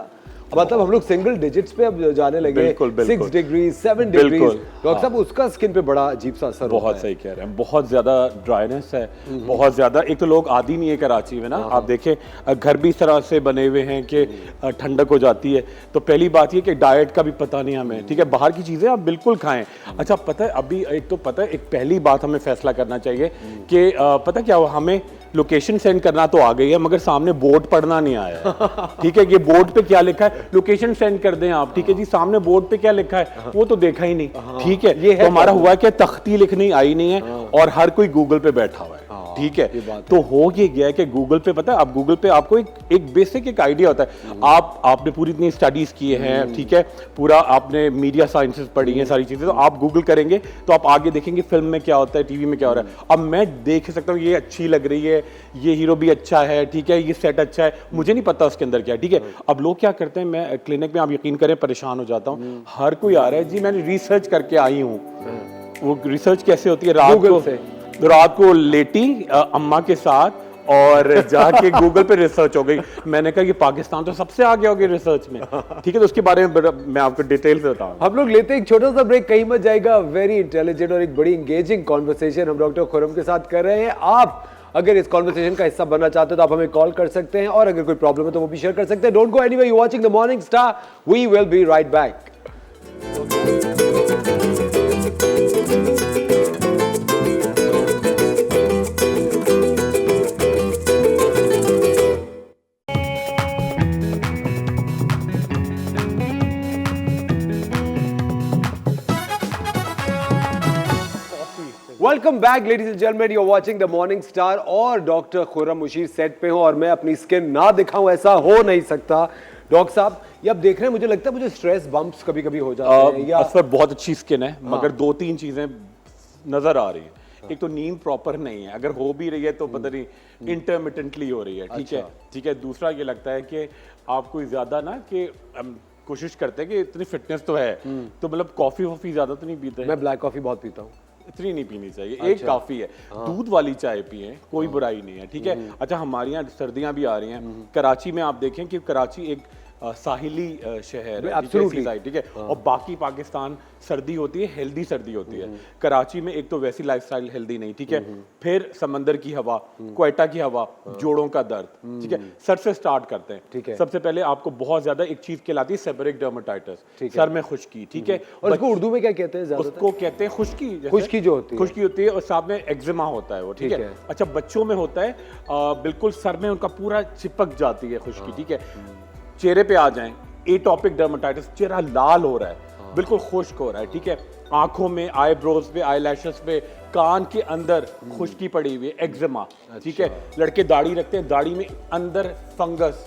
Speaker 2: मतलब हम लोग सिंगल डिजिट्स पे अब जाने लगे।
Speaker 4: बिल्कुल, बिल्कुल।
Speaker 2: 6 डिग्री 7 डिग्री
Speaker 4: बिल्कुल,
Speaker 2: डॉक्टर साहब उसका स्किन पे बड़ा अजीब सा असर होता
Speaker 4: बहुत
Speaker 2: है।
Speaker 4: सही कह रहे हैं, बहुत ज्यादा ड्राइनेस है, बहुत ज्यादा। एक तो लोग आदी नहीं है कराची में ना, आप देखें घर भी इस तरह से बने हुए हैं कि ठंडक हो जाती है। तो पहली बात ये कि डाइट का भी पता नहीं हमें, ठीक है, बाहर की चीजें आप बिल्कुल खाएं। अच्छा पता है अभी एक तो पता है एक पहली बात हमें फैसला करना चाहिए कि पता क्या हुआ, हमें लोकेशन सेंड करना तो आ गई है मगर सामने बोर्ड पढ़ना नहीं आया है। ठीक है, ये बोर्ड पे क्या लिखा है, लोकेशन सेंड कर दें आप, ठीक है जी, सामने बोर्ड पे क्या लिखा है वो तो देखा ही नहीं। ठीक है,
Speaker 2: ये है
Speaker 4: तो हमारा हुआ है कि तख्ती लिखनी आई नहीं है और हर कोई गूगल पे बैठा हुआ है। ठीक है, तो हो ये गया है कि गूगल पे पता है, आप गूगल पे आपको एक बेसिक एक आइडिया होता है। आपने पूरी इतनी स्टडीज किए हैं, ठीक है, पूरा आपने मीडिया साइंसेस पढ़ी हैं, सारी चीजें, तो आप गूगल करेंगे तो आप आगे देखेंगे फिल्म में क्या होता है, टीवी में क्या हो रहा है। अब मैं देख सकता हूँ ये अच्छी लग रही है, ये हीरो भी अच्छा है, ठीक है, ये सेट अच्छा है, मुझे नहीं पता उसके अंदर क्या है। ठीक है, अब लोग क्या करते हैं, मैं क्लिनिक में आप यकीन करें परेशान हो जाता हूँ, हर कोई आ रहा है जी मैंने रिसर्च करके आई हूँ। वो रिसर्च कैसे होती है, रात को लेटी अम्मा के साथ और जाके गूगल पे रिसर्च हो गई। मैंने कहा ये पाकिस्तान तो सबसे आगे हो गया रिसर्च में। ठीक है, तो उसके बारे में मैं आपको डिटेल से बताऊंगा।
Speaker 2: हम लोग लेते हैं एक छोटा सा ब्रेक, कहीं मत जाएगा। वेरी इंटेलिजेंट और एक बड़ी एंगेजिंग कॉन्वर्सेशन हम डॉक्टर खुर्रम के साथ कर रहे हैं। आप अगर इस कॉन्वर्सेशन का हिस्सा बनना चाहते हो तो आप हमें कॉल कर सकते हैं और अगर कोई प्रॉब्लम है तो वो भी शेयर कर सकते हैं। Don't go anywhere, you watching the morning star, we will be right back. Welcome back ladies and gentleman, you are watching the morning star और डॉक्टर खुर्रम मुशीर सेट पे हो और मैं अपनी स्किन ना दिखाऊं ऐसा हो नहीं सकता। डॉक्टर साहब ये आप देख रहे हैं, मुझे लगता है मुझे स्ट्रेस बम्प्स कभी कभी हो जाते हैं या
Speaker 4: असफर बहुत अच्छी स्किन है मगर दो तीन चीजें नजर आ रही है। एक तो नींद प्रॉपर नहीं है, अगर हो भी रही है तो पता नहीं इंटरमिटेंटली हो रही है। ठीक है, ठीक है। दूसरा ये लगता है कि आप कोई ज्यादा ना कि कोशिश करते हैं कि इतनी फिटनेस तो है तो मतलब कॉफी वॉफी ज्यादा तो नहीं पीते हैं।
Speaker 2: मैं ब्लैक कॉफी बहुत पीता हूँ।
Speaker 4: इतनी नहीं पीनी चाहिए, एक काफी है। दूध वाली चाय पिए, कोई बुराई नहीं है। ठीक है, अच्छा हमारे यहाँ सर्दियां भी आ रही हैं। कराची में आप देखें कि कराची एक साहिली शहर है, ठीक है, और बाकी पाकिस्तान सर्दी होती है, हेल्दी सर्दी होती है। कराची में एक तो वैसी लाइफस्टाइल हेल्दी नहीं, ठीक है, फिर समंदर की हवा, क्वेटा की हवा, जोड़ों का दर्द। ठीक है, सर से स्टार्ट करते हैं।
Speaker 2: ठीक है,
Speaker 4: सबसे पहले आपको बहुत ज्यादा एक चीज कहलाती है सेबरिक डर्मेटाइटिस, सर में खुश्की। ठीक है,
Speaker 2: और उसको उर्दू में क्या कहते हैं?
Speaker 4: उसको कहते हैं खुश्की,
Speaker 2: खुश्की जो होती है,
Speaker 4: खुश्की होती है और साथ में एक्जिमा होता है वो। ठीक है, अच्छा बच्चों में होता है बिल्कुल सर में उनका पूरा चिपक जाती है खुश्की। ठीक है, चेहरे पे आ जाएं, एटॉपिक डर्मेटाइटिस, चेहरा लाल हो रहा है, बिल्कुल खुश्क हो रहा है। ठीक है, आंखों में, आईब्रोज पे, आईलैशेस पे, कान के अंदर खुश्की पड़ी हुई है, एक्जिमा। ठीक है, लड़के दाढ़ी रखते हैं, दाढ़ी में अंदर फंगस।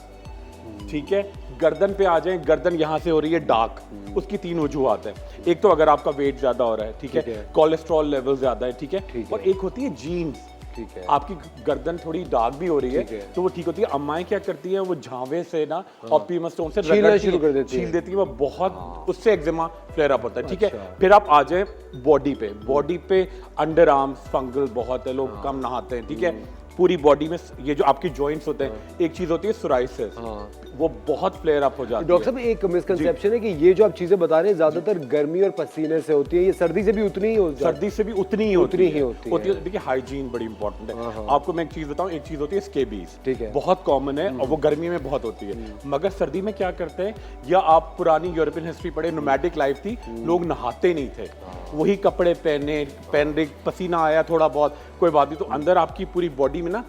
Speaker 4: ठीक है, गर्दन पे आ जाएं, गर्दन यहाँ से हो रही है डार्क, उसकी तीन वजूहात है। एक तो अगर आपका वेट ज्यादा हो रहा है, ठीक है, कोलेस्ट्रॉल लेवल ज्यादा है, ठीक है, और एक होती है जीन्स। ठीक है, आपकी गर्दन थोड़ी डार्क भी हो रही है तो वो ठीक होती है। अम्माएं क्या करती हैं, वो झावे से ना ऑप्टिमस स्टोन से
Speaker 2: छीलना शुरू कर देती है,
Speaker 4: छील देती है, वो बहुत उससे एक्जिमा फ्लेयर अप होता है। ठीक है, फिर आप आ जाए बॉडी पे, बॉडी पे अंडर आर्म्स फंगल बहुत है, लोग कम नहाते हैं। ठीक है, पूरी बॉडी में ये जो आपके जॉइंट्स होते हैं, एक चीज होती है सोराइसिस, वो बहुत फ्लेयर अप हो जाती है।
Speaker 2: डॉक्टर साहब एक मिसकंसेप्शन है कि ये जो आप चीजें बता रहे हैं ज्यादातर गर्मी और पसीने से होती है, ये सर्दी से भी उतनी ही होती है?
Speaker 4: सर्दी से भी उतनी ही होती है। देखिए हाइजीन बड़ी इंपॉर्टेंट है। आपको मैं एक चीज बताऊं, एक चीज होती है स्केबीज, ठीक है, बहुत कॉमन है और वो गर्मी में बहुत होती है, मगर सर्दी में क्या करते हैं, या आप पुरानी यूरोपियन हिस्ट्री पढ़े, नोमैडिक लाइफ थी, लोग नहाते नहीं थे, वही कपड़े पहन रहे, पसीना आया थोड़ा बहुत, कोई बात नहीं, तो अंदर आपकी पूरी बॉडी में ना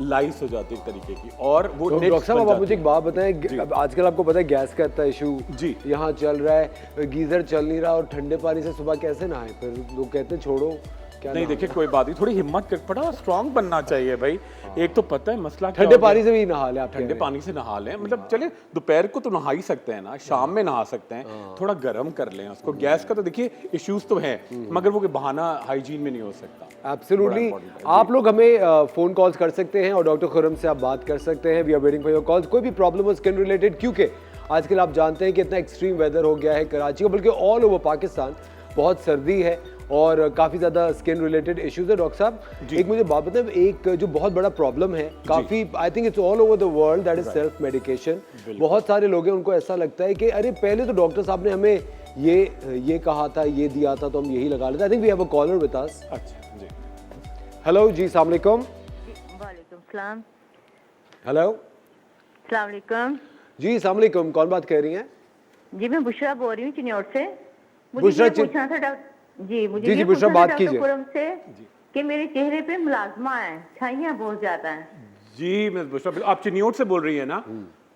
Speaker 4: लाइस हो जाती है एक तरीके की। और वो
Speaker 2: तो डॉक्टर साहब आप मुझे एक बात बताएं, आजकल आपको पता है गैस का इतना इशू
Speaker 4: जी
Speaker 2: यहाँ चल रहा है, गीजर चल नहीं रहा और ठंडे पानी से सुबह कैसे नहाए? फिर लोग कहते हैं छोड़ो, क्या
Speaker 4: नहीं देखिए कोई बात नहीं, थोड़ी हिम्मत कर, बड़ा स्ट्रांग बनना चाहिए भाई। एक तो पता है मसला
Speaker 2: ठंडे पानी से भी नहा लें आप?
Speaker 4: ठंडे पानी से नहा लें, मतलब चले दोपहर को तो नहा ही सकते हैं ना, शाम में नहा सकते हैं, थोड़ा गर्म कर लें उसको। गैस का तो देखिए इश्यूज तो हैं मगर वो बहाना हाइजीन में नहीं हो सकता।
Speaker 2: एब्सोल्युटली, आप लोग हमें फोन कॉल्स कर सकते हैं और डॉक्टर खुर्रम से आप बात कर सकते हैं। We are waiting for your calls. कोई भी प्रॉब्लम हो स्किन रिलेटेड, क्योंकि आजकल आप जानते हैं कि इतना एक्सट्रीम वेदर हो गया है कराची का, बल्कि ऑल ओवर पाकिस्तान बहुत सर्दी है और काफी ज्यादा स्किन रिलेटेड इश्यूज है। डॉक्टर साहब एक मुझे बात बताएं, एक जो बहुत बड़ा प्रॉब्लम है, काफी I think it's all over the world, that is self medication. बहुत सारे लोग हैं उनको ऐसा लगता है कि अरे पहले तो डॉक्टर साहब ने हमें ये कहा था, ये दिया था, तो हम यही लगा लेते। I think we have a caller with us.
Speaker 4: अच्छा जी,
Speaker 2: हेलो जी, अस्सलाम वालेकुम।
Speaker 5: वालेकुम सलाम।
Speaker 2: हेलो
Speaker 5: अस्सलाम वालेकुम।
Speaker 2: जी, अस्सलाम वालेकुम। कौन बात कर रही हैं?
Speaker 5: जी मैं बुशरा बोल रही हूँ चिन्नौर से।
Speaker 2: बुशरा
Speaker 5: मुझे ये पूछना था जी मुझे
Speaker 2: जी,
Speaker 5: ये
Speaker 2: बुशरा,
Speaker 5: पूछना था
Speaker 2: बात
Speaker 5: डॉक्टर
Speaker 2: कीजिए।
Speaker 5: खुरम से कि मेरे चेहरे पे मुलाजमा है, छाइयाँ बहुत ज्यादा हैं।
Speaker 4: जी मिस बुशरा, आप चिन्नौर से बोल रही है ना?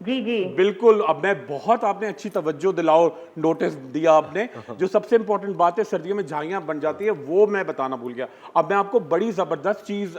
Speaker 5: जी जी
Speaker 4: बिल्कुल। अब मैं बहुत आपने अच्छी तवज्जो दिलाओ, नोटिस दिया आपने। जो सबसे इंपॉर्टेंट बात है सर्दियों में झाइयाँ बन जाती है, वो मैं बताना भूल गया। अब मैं आपको बड़ी जबरदस्त चीज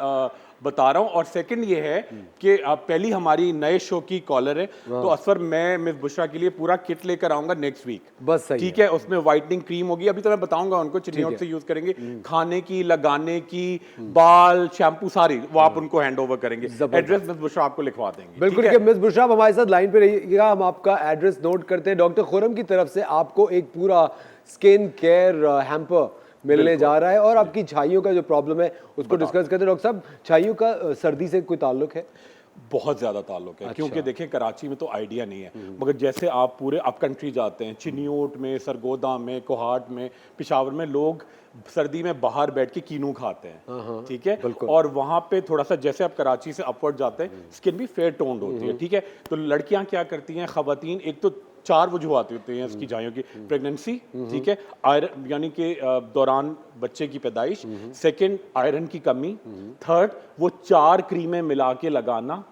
Speaker 4: बता रहा हूँ। और सेकंड ये है कि पहली हमारी नए शो की कॉलर है, तो असफर मैं मिस बुशरा के लिए पूरा किट लेकर आऊंगा नेक्स्ट वीक।
Speaker 2: बस सही
Speaker 4: ठीक है, उसमें व्हाइटनिंग क्रीम होगी, अभी तो मैं बताऊंगा उनको, चिन्नौर से यूज करेंगे, खाने की, लगाने की, बाल, शैम्पू सारी वो आप उनको हैंड ओवर करेंगे। एड्रेस मिस बुशरा आपको लिखवा देंगे।
Speaker 2: बिल्कुल।
Speaker 4: ठीक है?
Speaker 2: मिस बुशरा आप हमारे साथ लाइन पे रहिएगा, हम आपका एड्रेस नोट करते हैं। डॉक्टर खुरम की तरफ से आपको एक पूरा स्किन केयर हैम्पर मिलने जा रहा है, और आपकी छाइयों का जो प्रॉब्लम है उसको डिस्कस करते हैं। डॉक्टर साहब, छाइयों का सर्दी से कोई ताल्लुक है?
Speaker 4: बहुत ज्यादा ताल्लुक है। क्योंकि देखें कराची में तो आइडिया नहीं है, मगर जैसे आप पूरे अप कंट्री जाते हैं, चिन्योट में, सरगोदा में, कोहाट में, पिशावर में, लोग सर्दी में बाहर बैठ के कीनू खाते हैं। ठीक है, और वहां पे थोड़ा सा जैसे आप कराची से अपवर्ड जाते हैं, स्किन भी फेयर टोन्ड होती है। ठीक है, तो लड़कियां क्या करती हैं, खवातीन, एक तो 4 वजूहात होती हैं इसकी झाइयों की। प्रेगनेंसी, ठीक है, आयरन यानी कि दौरान बच्चे की पैदाइश, सेकंड आयरन की कमी, थर्ड वो 4 क्रीमें मिला के लगाना।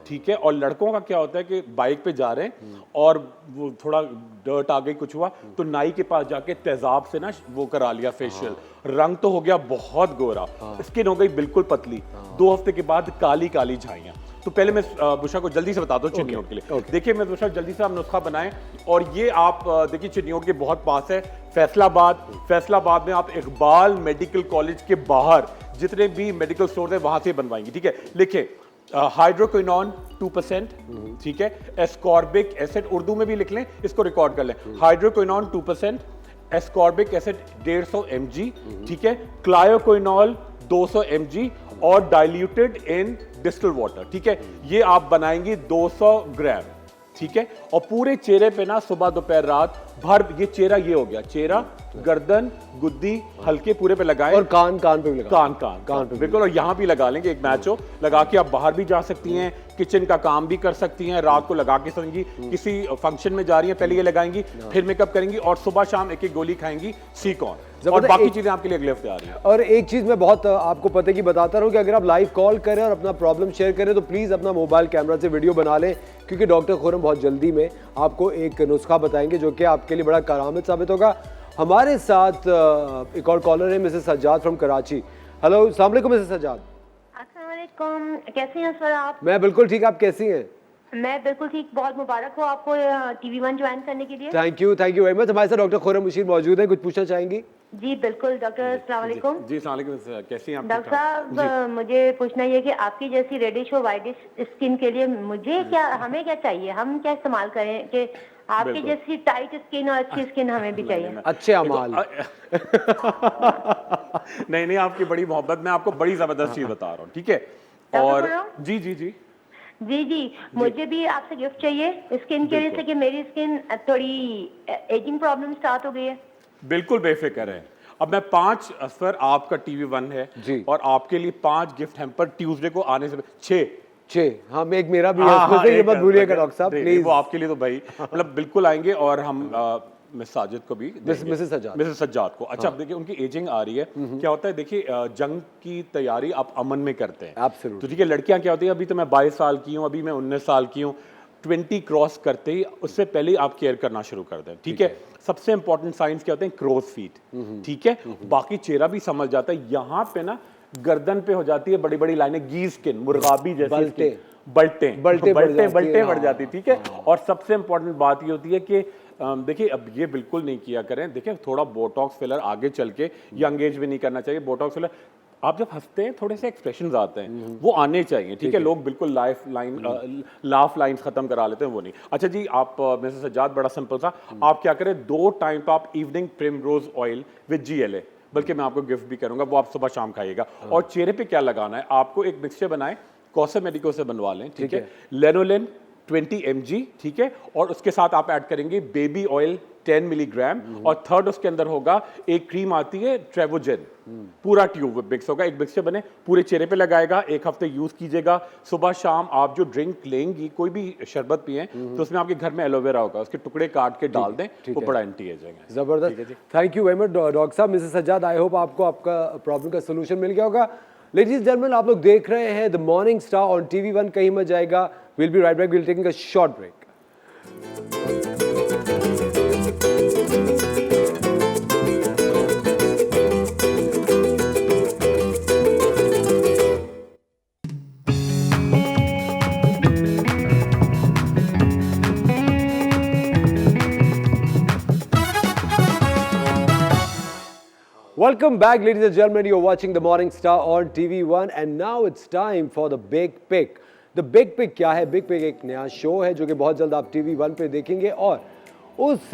Speaker 4: ठीक है, और लड़कों का क्या होता है कि बाइक पे जा रहे हैं और वो थोड़ा डर्ट आ गई, कुछ हुआ, तो नाई के पास जाके तेजाब से ना वो करा लिया फेशियल, रंग तो हो गया बहुत गोरा, स्किन हो गई बिल्कुल पतली, 2 हफ्ते के बाद काली काली झाइयां। तो पहले मैं बुशरा को जल्दी से बता दूं चिन्नौट के लिए। देखिए मैं बुशरा, जल्दी से आप नुस्खा बनाएं, और ये आप देखिए चिन्नौट के बहुत पास है फैसलाबाद में आप इकबाल मेडिकल कॉलेज के बाहर जितने भी मेडिकल स्टोर है वहां से बनवाएंगे। ठीक है, लिखे हाइड्रोक्विनोन 2%, ठीक है, एस्कॉर्बिक एसिड, उर्दू में भी लिख लें, इसको रिकॉर्ड कर लें, हाइड्रोक्विनोन 2%, एस्कॉर्बिक एसिड 150 mg, ठीक है, क्लायोक्विनोल 200 mg, और डाइल्यूटेड इन डिस्टिल वाटर। ठीक है, ये आप बनाएंगे 200 ग्राम। ठीक है, और पूरे चेहरे पे ना सुबह दोपहर रात भर, ये चेहरा ये हो गया, चेहरा, गर्दन, गुद्दी, हल्के पूरे पे लगाएं, और
Speaker 2: कान पे भी लगा,
Speaker 4: कान पे बिल्कुल, और यहाँ भी लगा लेंगे, एक मैच हो लगा के आप बाहर भी जा सकती हैं, किचन का काम भी कर सकती हैं, रात को लगा के सोएंगी, किसी फंक्शन में जा रही हैं पहले ये लगाएंगी, फिर मेकअप करेंगी, और सुबह शाम एक एक गोली खाएंगी सीकॉन, और बाकी चीजें आपके लिए अगले हफ्ते आ रही हैं।
Speaker 2: और एक चीज मैं बहुत आपको पता की बताता रहूं कि अगर आप लाइव कॉल करें और अपना प्रॉब्लम शेयर करें तो प्लीज अपना मोबाइल कैमरा से वीडियो बना लें, क्योंकि डॉक्टर खुरम बहुत जल्दी में आपको एक नुस्खा बताएंगे जो कि आपके लिए बड़ा करामत साबित होगा। हमारे साथ एक और कॉलर है, Mrs Sajjad from Karachi. Hello, अस्सलाम वालेकुम मिसेस सज्जाद।
Speaker 5: अस्सलाम वालेकुम, कैसे हैं सर आप?
Speaker 2: मैं बिल्कुल ठीक, आप कैसी हैं?
Speaker 5: मैं बिल्कुल ठीक, बहुत मुबारक हो आपको TV1 ज्वाइन करने के लिए।
Speaker 2: Thank you very much. हमारे साथ डॉक्टर खुरम मुशीर मौजूद है, कुछ पूछना चाहेंगी?
Speaker 5: जी बिल्कुल डॉक्टर, अस्सलाम वालेकुम।
Speaker 4: जी अस्सलाम वालेकुम, कैसी हैं आप?
Speaker 5: डॉक्टर साहब मुझे पूछना ये कि आपकी जैसी रेडिश और वाइटिश स्किन के लिए हमें क्या चाहिए, हम क्या इस्तेमाल करें कि आपकी जैसी टाइट स्किन और अच्छी स्किन हमें भी चाहिए?
Speaker 2: अच्छे अमाल।
Speaker 4: नहीं, आपकी बड़ी मोहब्बत, मैं आपको बड़ी जबरदस्त चीज बता रहा हूँ। ठीक है, और जी जी जी
Speaker 5: जी मुझे भी आपसे गिफ्ट चाहिए स्किन के लिए, कि मेरी स्किन थोड़ी एजिंग प्रॉब्लम स्टार्ट हो गई है।
Speaker 4: बिल्कुल बेफिक्र है। अब मैं 5 असफर, आपका TV1 है
Speaker 2: जी,
Speaker 4: और आपके लिए 5 गिफ्ट हैम्पर ट्यूसडे को आने से 6
Speaker 2: हाँ, एक मेरा भी है, ये मत भूलिएगा डॉक्टर साहब प्लीज।
Speaker 4: वो आपके लिए तो भाई मतलब बिल्कुल आएंगे, और हम मिस साजिद को भी,
Speaker 2: मिसेस
Speaker 4: सज्जाद को। अच्छा, देखिए उनकी एजिंग आ रही है, क्या होता है, देखिए जंग की तैयारी आप अमन में करते हैं।
Speaker 2: एब्सोल्युटली।
Speaker 4: तो ठीक है, लड़कियां क्या होती हैं, अभी तो मैं 22 साल की हूँ, अभी मैं 19 साल की हूँ, 20 क्रॉस करते ही उससे पहले आप केयर करना शुरू कर दें। ठीक है, सबसे इंपॉर्टेंट साइंस क्या होते हैं, क्रोज फीट। ठीक है, बाकी चेहरा भी समझ जाता है, यहाँ पे ना गर्दन पे हो जाती है बड़ी बड़ी लाइनें, गी स्किन, मुर्गाबी जैसी बल्टे बढ़ जाती। ठीक है, और सबसे इंपॉर्टेंट बात ये होती है कि देखिए अब ये बिल्कुल नहीं किया करें, देखिए थोड़ा बोटॉक्स फिलर आगे चल के, यंग एज में नहीं करना चाहिए बोटॉक्स फिलर। आप जब हंसते हैं थोड़े से एक्सप्रेशंस आते हैं, वो आने चाहिए। ठीक है, लोग बिल्कुल लाफ लाइंस खत्म करा लेते हैं, वो नहीं। अच्छा जी, आप मिसेस सज्जाद, बड़ा सिंपल सा, आप क्या करें, 2 टाइम तो आप evening primrose oil with GLA बल्कि मैं आपको गिफ्ट भी करूंगा, वो आप सुबह शाम खाइएगा। और चेहरे पे क्या लगाना है, आपको एक मिक्सचर बनाए, कॉस्मेटिको से बनवा लें, ठीक है, लेनोलिन 20 mg, ठीक है, और उसके साथ आप ऐड करेंगे बेबी ऑयल 10 मिलीग्राम, और थर्ड उसके अंदर होगा एक क्रीम आती है ट्रेवोजेन, पूरा ट्यूब मिक्स होगा, एक मिक्सचर बने, पूरे चेहरे पे लगाएगा, एक हफ्ते यूज कीजिएगा। सुबह शाम आप जो ड्रिंक लेंगी, कोई भी शरबत पिए, तो उसमें आपके घर में एलोवेरा होगा, उसके टुकड़े काट के डाल दें, वो बड़ा एंटी एजिंग है।
Speaker 2: जबरदस्त, thank you very much doctor साहब। मिसेस सज्जाद, आई होप आपको आपका प्रॉब्लम का सोल्यूशन मिल गया होगा। लेडीज एंड जेंटलमैन, आप लोग देख रहे हैं the morning star on TV1, कहीं मत जाएगा। We'll be right back. We'll taking a short break. Welcome back, ladies and gentlemen. You're watching the Morning Star on TV1, and now it's time for the Big Pick. The big pick क्या है? बिग पिक एक नया शो है जो कि बहुत जल्द आप TV1 पे देखेंगे, और उस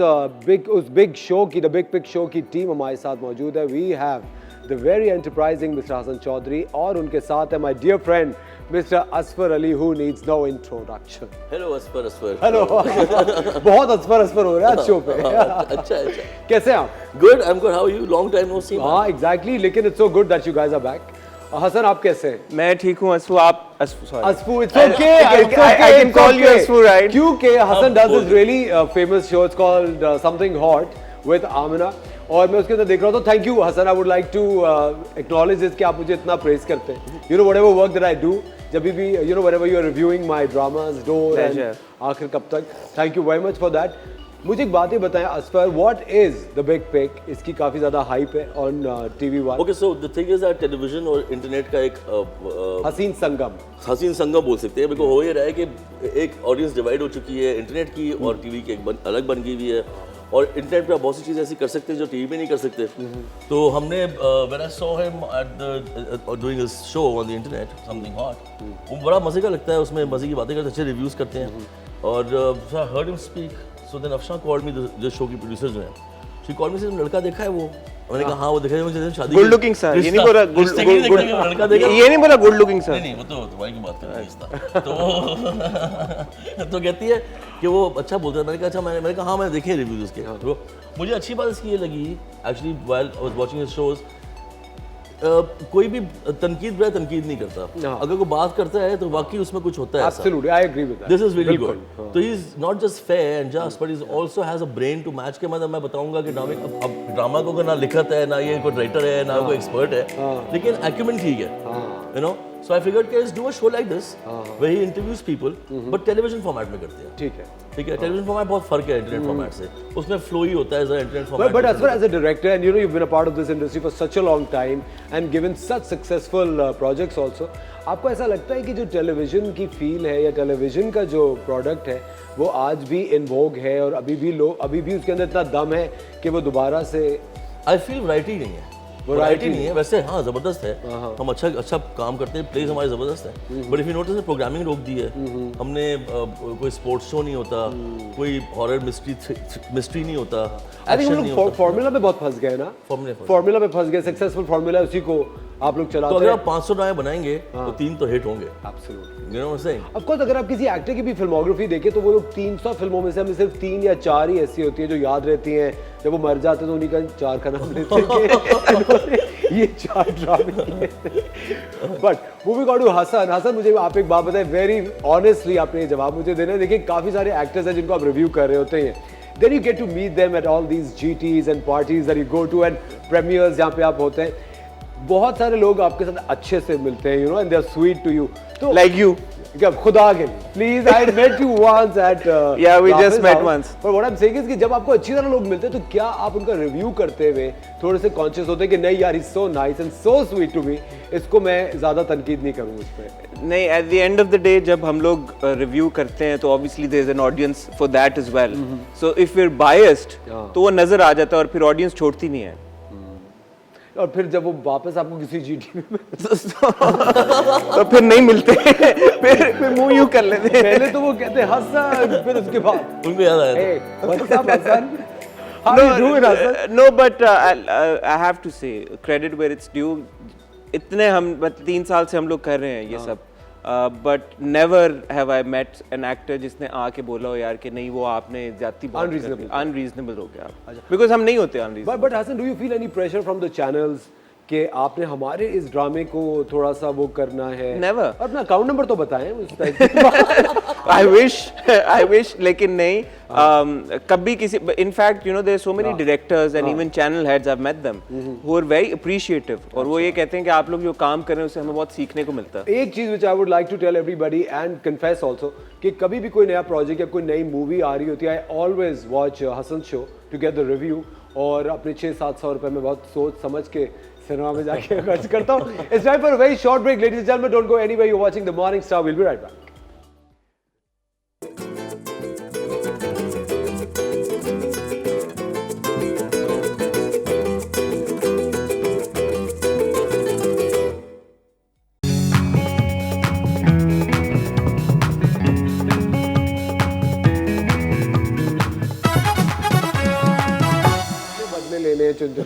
Speaker 2: बिग शो की, द बिग पिक शो की टीम हमारे साथ मौजूद है। We have the very enterprising mister Hasan Chaudhry, और उनके साथ है my dear friend mister Asfar Ali, who needs no introduction.
Speaker 6: Hello Asfar.
Speaker 2: Hello बहुत असफर हो रहा है आज शो पे।
Speaker 6: अच्छा
Speaker 2: कैसे हैं आप?
Speaker 6: Good, I am good, how are you? Long time no see.
Speaker 2: हाँ एग्जैक्टली, लेकिन it's so good that you guys are back. Hasan, आप कैसे हैं?
Speaker 7: मैं ठीक हूँ। असफू, आप
Speaker 2: Asfu, it's okay.
Speaker 7: I can call you Asfu, right?
Speaker 2: क्योंकि Hasan does this really famous show. It's called Something Hot with Amina. और मैं उसके अंदर देख रहा हूँ, तो thank you Hasan. I would like to acknowledge this कि आप मुझे इतना प्रेज करते हैं। You know whatever work that I do, जब भी you know whatever you are reviewing my dramas, Dor and Aakhir Kab Tak, thank you very much for that. मुझे एक बात ही बताएं Asfar, what is the big pick? इसकी काफी ज्यादा हाइप है on TV1।
Speaker 6: Okay, so the thing is that television और इंटरनेट का एक
Speaker 2: हसीन संगम
Speaker 6: बोल सकते हैं, बिकॉज हो ये रहा है कि एक ऑडियंस डिवाइड हो चुकी है इंटरनेट की और टीवी की, एक अलग बन गई हुई है, और इंटरनेट पे आप बहुत सी चीज़ें ऐसी कर सकते हैं जो टीवी में नहीं कर सकते। तो हमने when I saw him at the doing his show on the internet, something hot, वो बड़ा मजे का लगता है, उसमें मजे की बातें करते हैं, अच्छे रिव्यूज़ करते हैं, और I heard him speak. So then Afsha called me, जो शो की प्रोड्यूसर जो हैं, शी कॉल्ड मी, से लड़का देखा है वो? मैंने कहा हाँ वो देखा है, मुझे शादी
Speaker 7: गुड लुकिंग सर, ये नहीं बोला
Speaker 6: लड़का देखा,
Speaker 7: ये नहीं बोला गुड लुकिंग सर।
Speaker 6: नहीं वो तो भाई की बात कर रही है। तो कहती है कि वो अच्छा बोलता है। मैंने कहा अच्छा, मैंने कहा हाँ मैंने देखे रिव्यूज उसके। तो मुझे अच्छी बात इसकी ये लगी actually, while I was watching his shows, कोई भी तनकीद नहीं करता। अगर कोई बात करता है तो वाकई उसमें कुछ होता है।
Speaker 2: Absolutely, I agree with that.
Speaker 6: This is really good. तो he is not just fair and just, but he also has a brain to match के। मतलब मैं बताऊंगा कि अब ड्रामा को ना लिखत है, ना ये कोई राइटर है, ना कोई एक्सपर्ट है, लेकिन एक्यूमेंट ठीक है, you know. So I figured कि let's do a show like this where he interviews people, but television format में करते हैं। ठीक है, टेलीविजन फॉर्मेट बहुत फर्क है इंटरनेट फॉर्मेट से, उसमें फ्लो ही होता है internet format.
Speaker 2: But as far as a director, and you know you've been a part of this industry for such a long time and given such successful projects also, आपको ऐसा लगता है कि जो टेलीविजन की फील है या टेलीविजन का जो प्रोडक्ट है वो आज भी इन वोग है, और अभी भी उसके अंदर इतना दम है कि वो दोबारा से?
Speaker 6: आई फील वैरायटी नहीं है, वैरायटी नहीं है वैसे। हाँ जबरदस्त है, हम अच्छा काम करते हैं, प्लेस हमारे जबरदस्त है, but if you notice programming रोक दी है हमने। कोई स्पोर्ट्स शो नहीं होता, कोई हॉरर मिस्ट्री नहीं होता, एक्शन नहीं होता।
Speaker 2: फॉर्मूला पे बहुत फंस गए ना, फॉर्मूला पे फंस गए, सक्सेसफुल फॉर्मूला उसी को आप लोग चलाते हैं।
Speaker 6: तो अगर आप 500 ड्रामे बनाएंगे तो 3 तो हिट होंगे।
Speaker 2: Absolutely.
Speaker 6: You know what I'm saying?
Speaker 2: Of course, अगर आप किसी एक्टर की भी फिल्मोग्राफी देखें तो वो लोग 300 फिल्मों में से हमें सिर्फ 3 या 4 ही ऐसी होती है जो याद रहती हैं। जब वो मर जाते हैं तो उन्हीं का 4 का नाम लेते हैं ये 4 ड्रामे किए। But moving on to Hasan, मुझे आप एक बात बताएं, वेरी ऑनेस्टली आपने ये जवाब मुझे देना है। देखिए काफ़ी सारे एक्टर्स हैं जिनको आप रिव्यू कर रहे होते हैं, then you get to meet them at all these GTs and parties that you go to and premieres जहाँ पे आप होते हैं। बहुत सारे लोग आपके साथ अच्छे से मिलते हैं, you know, and they are sweet to you. तो
Speaker 7: like you.
Speaker 2: क्या खुदा के लिए please, I met you once at
Speaker 7: yeah, we just met once.
Speaker 2: But what I'm saying is कि जब आपको अच्छी तरह लोग मिलते हैं तो क्या आप उनका रिव्यू करते हुए थोड़े से कॉन्शियस होते हैं कि नहीं यार, he's so nice and so sweet to me, इसको मैं ज्यादा तनकीद नहीं करूँ इस पे?
Speaker 7: नहीं, at the end of the day जब हम लोग रिव्यू करते हैं तो obviously there is an audience for that as well. So if we're biased तो वो नजर आ जाता है और फिर ऑडियंस छोड़ती नहीं है।
Speaker 2: और फिर जब वो वापस आपको किसी GT में
Speaker 7: तो फिर नहीं मिलते फिर मुंह यूं कर लेते हैं।
Speaker 2: पहले तो वो कहते हैं हसन, फिर उसके बाद
Speaker 6: उनको याद आया
Speaker 2: hey, what's up, Hasan? How are you doing, Hasan?
Speaker 7: No, but I have to say credit where it's due. इतने हम 3 साल से हम लोग कर रहे हैं ये सब, but never have I met an actor जिसने आके बोला हो यार कि नहीं वो आपने ज्यादा अनरीजनेबल हो गया, बिकॉज हम नहीं होते unreasonable.
Speaker 2: But Hasan, do you feel any pressure from the channels कि आपने हमारे इस ड्रामे को थोड़ा सा वो करना है?
Speaker 7: Never.
Speaker 2: अपना अकाउंट नंबर तो बताएं उस टाइप की.
Speaker 7: I wish, लेकिन नहीं. कभी किसी, in fact, you know, there are so many directors and even channel heads, I've met them, who are very appreciative. और वो ये कहते हैं कि आप लोग जो काम कर रहे हैं उससे हमें बहुत सीखने को मिलता है.
Speaker 2: एक चीज which I would like to tell everybody and confess also कि कभी भी कोई नया प्रोजेक्ट या कोई नई मूवी आ रही होती है, I always watch Hasan show to get the review, और अपने 600-700 रुपए में बहुत सोच समझ के सिनेमा में जाके खर्च करता हूँ. It's time for a very short break, ladies and gentlemen. Don't go anywhere. You're watching The Morning Star. We'll be right back.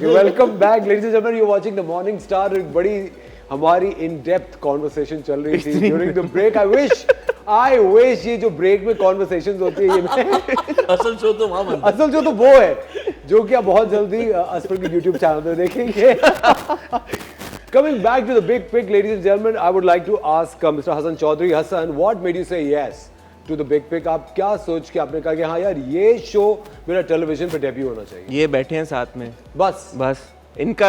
Speaker 2: Welcome back ladies and gentleman, you are watching the morning star. एक बड़ी हमारी इन डेप्थ कॉन्वर्सेशन चल रही थी during the break. I wish ये जो ब्रेक में कॉन्वर्सेशंस होती है ये
Speaker 6: असल शो तो वहाँ बनता है.
Speaker 2: असल जो तो वो है जो कि आप बहुत जल्दी असफर के यूट्यूब चैनल पे देखेंगे. Coming back to the big pick, ladies and gentlemen, I would like to ask Mr. Hasan Chaudhary. Hasan, what made you say yes to the big pick? आप क्या सोच के आपने कहा कि हाँ यार ये शो मेरा टेलीविजन पे डेब्यू होना चाहिए?
Speaker 7: ये बैठे हैं साथ में
Speaker 2: बस
Speaker 7: इनका.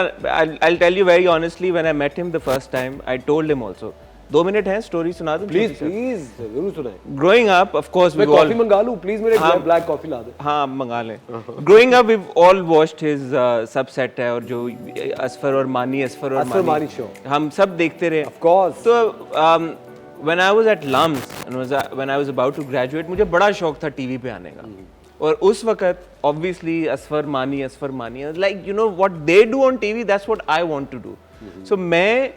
Speaker 7: I'll tell you very honestly, when I met him the first time, I told him also. 2 minute हैं, स्टोरी सुना दूं?
Speaker 2: प्लीज जरूर सुनाएं.
Speaker 7: Growing up, of course,
Speaker 2: मैं कॉफी मंगा लूं प्लीज, मेरे ब्लैक कॉफी ला दे.
Speaker 7: हाँ मंगा लें. Growing up, we've all watched his subset है, और जो असफर और मानी
Speaker 2: शो
Speaker 7: हम सब देखते रहे.
Speaker 2: Of course.
Speaker 7: तो when I was at LUMS and when I was about to graduate, मुझे बड़ा शौक था टीवी पे आने का. और उस वक्त obviously असफर मानी like you know what they do on TV, that's what I want to do. So मैं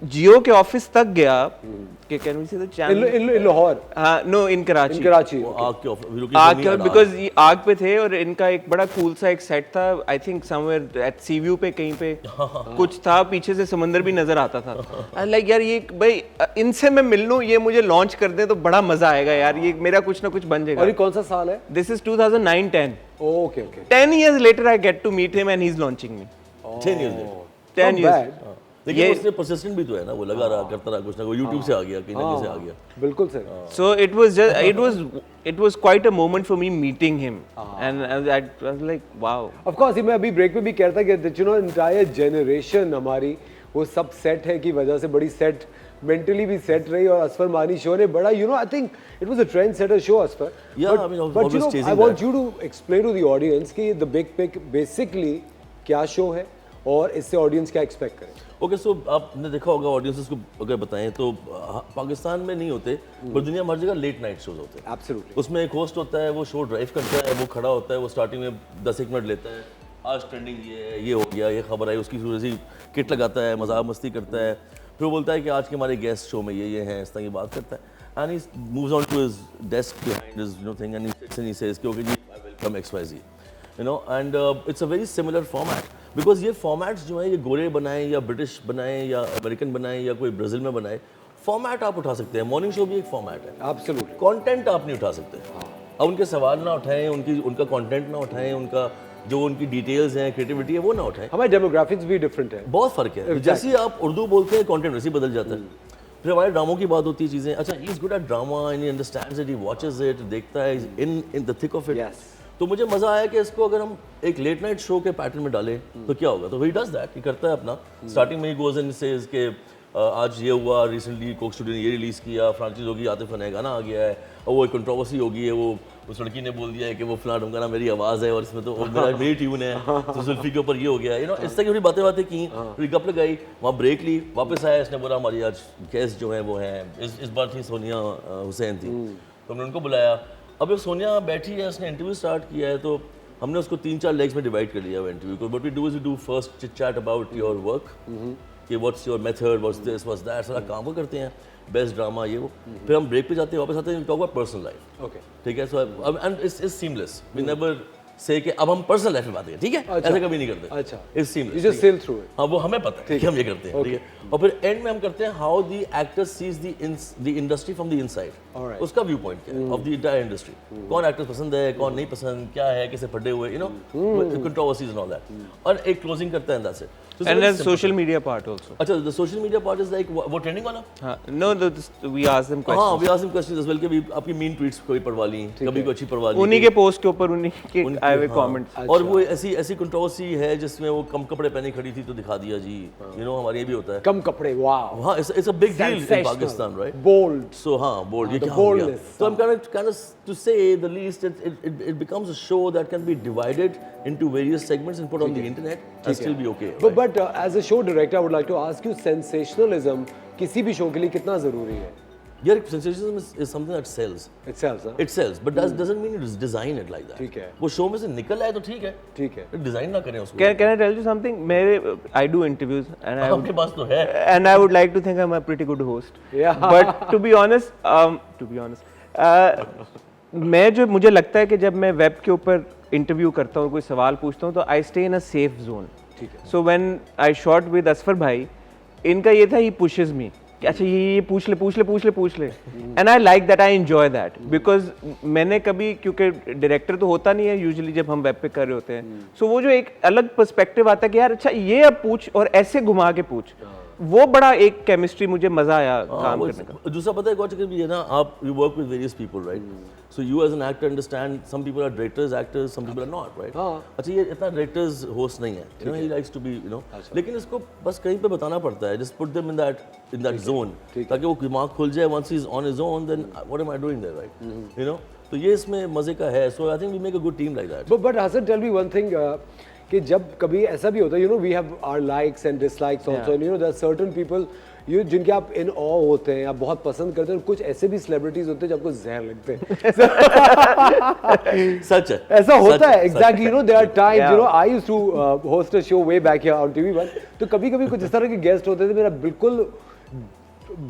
Speaker 7: जियो के ऑफिस तक गया कि कैन वी से द चैनल
Speaker 2: इन लाहौर.
Speaker 7: हाँ, नो, इन कराची.
Speaker 6: आग के
Speaker 7: बिकॉज ये आग पे थे और इनका एक बड़ा कूल सा एक सेट था. I think somewhere eight C view पे कहीं पे कुछ था, पीछे से समंदर भी नजर आता था. लाइक यार ये भाई इनसे मैं मिल लूं, ये मुझे लॉन्च कर दें तो बड़ा मजा आएगा यार, ये मेरा कुछ ना कुछ बन जाएगा.
Speaker 2: और ये कौन सा साल है?
Speaker 7: This is 2009-10.
Speaker 2: Okay
Speaker 7: 10 years later I get to meet him and he's launching me.
Speaker 6: 10 years later.
Speaker 7: 10 years.
Speaker 6: लेकिन उसने persistent भी तो है ना, वो लगा रहा करता रहा कुछ ना कुछ, YouTube से आ गया कहीं ना कहीं से आ गया.
Speaker 2: बिल्कुल sir.
Speaker 7: So it was quite a moment for me meeting him, and I was like wow.
Speaker 2: Of course, मैं अभी ब्रेक में भी कह रहा था कि you know entire generation हमारी वो सब सेट है की वजह से बड़ी सेट मेंटली भी सेट रही. और असफर मानी शो ने बड़ा you know I think it was a trend setter show Asfar.
Speaker 6: Yeah, I mean
Speaker 2: but you know I want you to explain to the audience कि the big pick basically क्या शो है और इससे ऑडियंस क्या एक्सपेक्ट करें.
Speaker 6: ओके सो आपने देखा होगा, ऑडियंसेस को अगर बताएं तो पाकिस्तान में नहीं होते पर दुनिया में हर जगह लेट नाइट शोज होते हैं.
Speaker 2: एब्सोल्युटली.
Speaker 6: उसमें एक होस्ट होता है, वो शो ड्राइव करता है, वो खड़ा होता है, वो स्टार्टिंग में 10-1 मिनट लेता है, आज ट्रेंडिंग ये हो गया, ये खबर आई, उसकी थोड़ी सी किट लगाता है, मजाक मस्ती करता है, फिर वो बोलता है कि आज के हमारे गेस्ट शो में ये हैं, इस तरह की बात करता है. And he moves on to his desk behind his thing and he sits and he says कि ओके जी I welcome XYZ, you know. And it's a very similar format, because ये फॉर्मेट्स जो है ये गोरे बनाएं या ब्रिटिश बनाएं या अमेरिकन बनाएं या कोई ब्राज़ील में बनाए, फॉर्मेट आप उठा सकते हैं. मॉर्निंग शो भी एक फॉर्मेट है.
Speaker 2: एब्सोल्युटली.
Speaker 6: कंटेंट आप नहीं उठा सकते. अब उनके सवाल ना उठाएं, उनका कंटेंट ना उठाएं, उनका जो उनकी डिटेल्स हैं, क्रिएटिविटी है, वो ना उठाएं.
Speaker 2: हमारे डेमोग्राफिक्स भी डिफरेंट है,
Speaker 6: बहुत फर्क है. जैसे ही आप उर्दू बोलते हैं कंटेंट वैसे ही बदल जाता है. फिर हमारे ड्रामों की बात होती है, चीज़ें, अच्छा he is good at drama and he understands it, he watches it, देखता है in the thick of it. तो मुझे मजा आया कि इसको अगर हम एक लेट नाइट शो के पैटर्न में डालें तो क्या होगा. तो ही डज दैट, ही करता है अपना. स्टार्टिंग में ही गोज एंड सेज के आज ये हुआ, रिसेंटली कोक स्टूडियो ने ये रिलीज़ किया, फ्रांचीज होगी, आतिफ का गाना आ गया है, और वो एक कंट्रोवर्सी होगी है, वो उस लड़की ने बोल दिया है कि वो फलां ढमकाना मेरी आवाज़ है और इसमें तो मेरी ट्यून है, तो जुल्फी के ऊपर ये हो गया, यू नो. इस तरह की थोड़ी बातें की, फिर गप लगाई, वहाँ ब्रेक ली, वापस आया, इसने बोला हमारी आज गेस्ट जो है वो हैं, इस बार थी सोनिया हुसैन थी, तो हमने उनको बुलाया. अब जब सोनिया बैठी है, उसने इंटरव्यू स्टार्ट किया है, तो हमने उसको 3-4 लेग्स में डिवाइड कर लिया वो इंटरव्यू को. What we do is we do first chit chat about your work, कि what's your method, what's this, what's that, सारा काम वो करते हैं, बेस्ट ड्रामा ये वो. फिर हम ब्रेक पे जाते हैं, वापस आते हैं, talk about personal life. Okay, ठीक है. So and it's seamless, we never say कि अब हम पर्सनल लाइफ में बात करें, ठीक है, ऐसा कभी नहीं करते।
Speaker 2: अच्छा,
Speaker 6: it's seamless,
Speaker 2: you just sail through it.
Speaker 6: हाँ वो हमें पता है कि हम ये करते हैं, ठीक है। और फिर एंड में हम करते हैं how the actor sees the industry from the inside,
Speaker 2: Alright.
Speaker 6: उसका व्यू पॉइंट क्या है ऑफ द एंटायर इंडस्ट्री, कौन एक्टर्स पसंद है, कौन नहीं पसंद, क्या है, कैसे फटे हुए, you know, controversies and all that, और एक क्लोजिंग करते हैं that's it.
Speaker 7: And there's social media part also.
Speaker 6: अच्छा, the social media part is like वो ट्रेंडिंग वाला?
Speaker 7: हाँ, no, we ask them
Speaker 6: हाँ,
Speaker 7: questions.
Speaker 6: we ask them questions as well कि भी आपकी मीन ट्वीट्स कोई पढ़वा ली, कभी कोई अच्छी पढ़वा ली,
Speaker 7: उन्हीं के पोस्ट के ऊपर उन्हीं के आए हुए कमेंट्स।
Speaker 6: और वो ऐसी कंट्रोवर्सी है जिसमें वो कम कपड़े पहने खड़ी थी तो दिखा दिया जी, यू नो, हमारे ये भी होता है
Speaker 2: कम कपड़े, wow,
Speaker 6: हाँ, it's a big deal in
Speaker 2: Sensational.
Speaker 6: Pakistan, right?
Speaker 2: bold,
Speaker 6: So हाँ, bold, ये
Speaker 2: the
Speaker 6: क्या हो गया?
Speaker 2: boldness,
Speaker 6: So I'm kind of to say the least, it becomes a show that can be divided into various segments and put on the internet and still be okay.
Speaker 2: but as a show director I would like to ask you, sensationalism किसी भी शो के लिए कितना जरूरी है?
Speaker 6: यार sensationalism is something that sells.
Speaker 2: It sells, huh?
Speaker 6: It sells, but that doesn't mean it is design it like that.
Speaker 2: ठीक है।
Speaker 6: वो शो में से निकल आए तो ठीक है,
Speaker 2: ठीक है।
Speaker 6: डिजाइन ना करें उसको।
Speaker 7: Can I tell you something? मेरे I do interviews and
Speaker 6: आपके पास तो है।
Speaker 7: and I would like to think I'm a pretty good host.
Speaker 2: Yeah.
Speaker 7: But to be honest, मैं जो मुझे लगता है कि जब मैं वेब के ऊपर इंटरव्यू करता हूँ, कोई सवाल पूछता हूँ, तो I stay in a safe zone. So when I shot with Asfar भाई, इनका ये था, ही पुशेस मी कि अच्छा ये पूछ ले and I like that, I enjoy that, because मैंने कभी, क्योंकि डायरेक्टर तो होता नहीं है यूजुअली जब हम वेब पे कर रहे होते हैं, सो वो जो एक अलग पर्सपेक्टिव आता है कि यार अच्छा ये अब पूछ और ऐसे घुमा के पूछ, वो बड़ा एक केमिस्ट्री, मुझे मजा आया काम करने का।
Speaker 6: दूसरा पता है क्या चक्कर भी है ना, आप you work with various people, right? So you as an actor understand some people are directors, actors, some people are not, right? अच्छा, ये इतना डायरेक्टर्स होस्ट नहीं है, you know, he likes to be, you know, लेकिन इसको बस कहीं पे बताना पड़ता है, just put them in that zone, ताकि वो दिमाग खुल जाए। Once he is on his own, then what am I doing there, right? You know, तो ये इसमें मजे का है। So I think we make a good team like that.
Speaker 2: But Hasan, tell me one thing, कि जब कभी ऐसा भी होता है, you know, we have our likes and dislikes also, and you know there are certain people जिनके आप इन ऑ होते हैं, आप बहुत पसंद करते हैं, और कुछ ऐसे भी सेलिब्रिटीज होते हैं जो आपको जहर लगते हैं।
Speaker 6: सच है,
Speaker 2: ऐसा होता है, exactly, you know, there are times, you know, I used to host a show way back here on TV1, तो कभी-कभी कुछ इस तरह के गेस्ट होते थे, मेरा बिल्कुल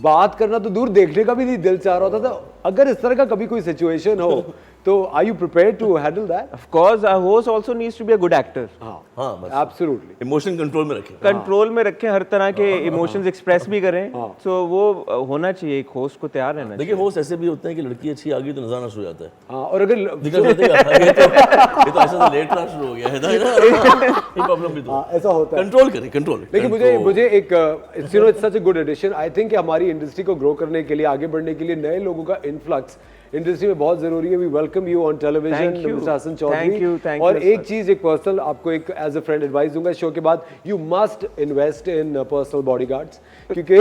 Speaker 2: बात करना तो दूर, देखने का भी नहीं दिल चाह रहा होता था। अगर इस तरह का कभी कोई सिचुएशन हो, तो are you prepared to handle that?
Speaker 7: Of course, a host also needs to be a good actor.
Speaker 6: हाँ, बस
Speaker 2: एब्सोल्युटली,
Speaker 6: इमोशन कंट्रोल में रखें।
Speaker 7: कंट्रोल में रखें, हर तरह के इमोशंस एक्सप्रेस भी करें, सो वो होना चाहिए, एक होस्ट को तैयार रहना चाहिए।
Speaker 6: देखिए, होस्ट ऐसे भी होते हैं कि लड़की अच्छी आ गई तो नजारा शुरू हो जाता है।
Speaker 2: हाँ, और अगर
Speaker 6: दिक्कत होती है, ये तो ऐसा लेट रात शुरू हो गया है ना, ये प्रॉब्लम भी तो
Speaker 2: ऐसा होता है।
Speaker 6: कंट्रोल करें, कंट्रोल।
Speaker 2: लेकिन मुझे एक it's, you know, it's such a good addition. I think हमारी इंडस्ट्री को ग्रो करने के लिए, आगे बढ़ने के लिए, नए लोगों का इन्फ्लक्स इंडस्ट्री में बहुत जरूरी है। We welcome you on television, mister Hasan Chaudhry. और एक चीज, एक पर्सनल, आपको एक एज अ फ्रेंड एडवाइस दूंगा शो के बाद, you must invest in personal bodyguards, क्योंकि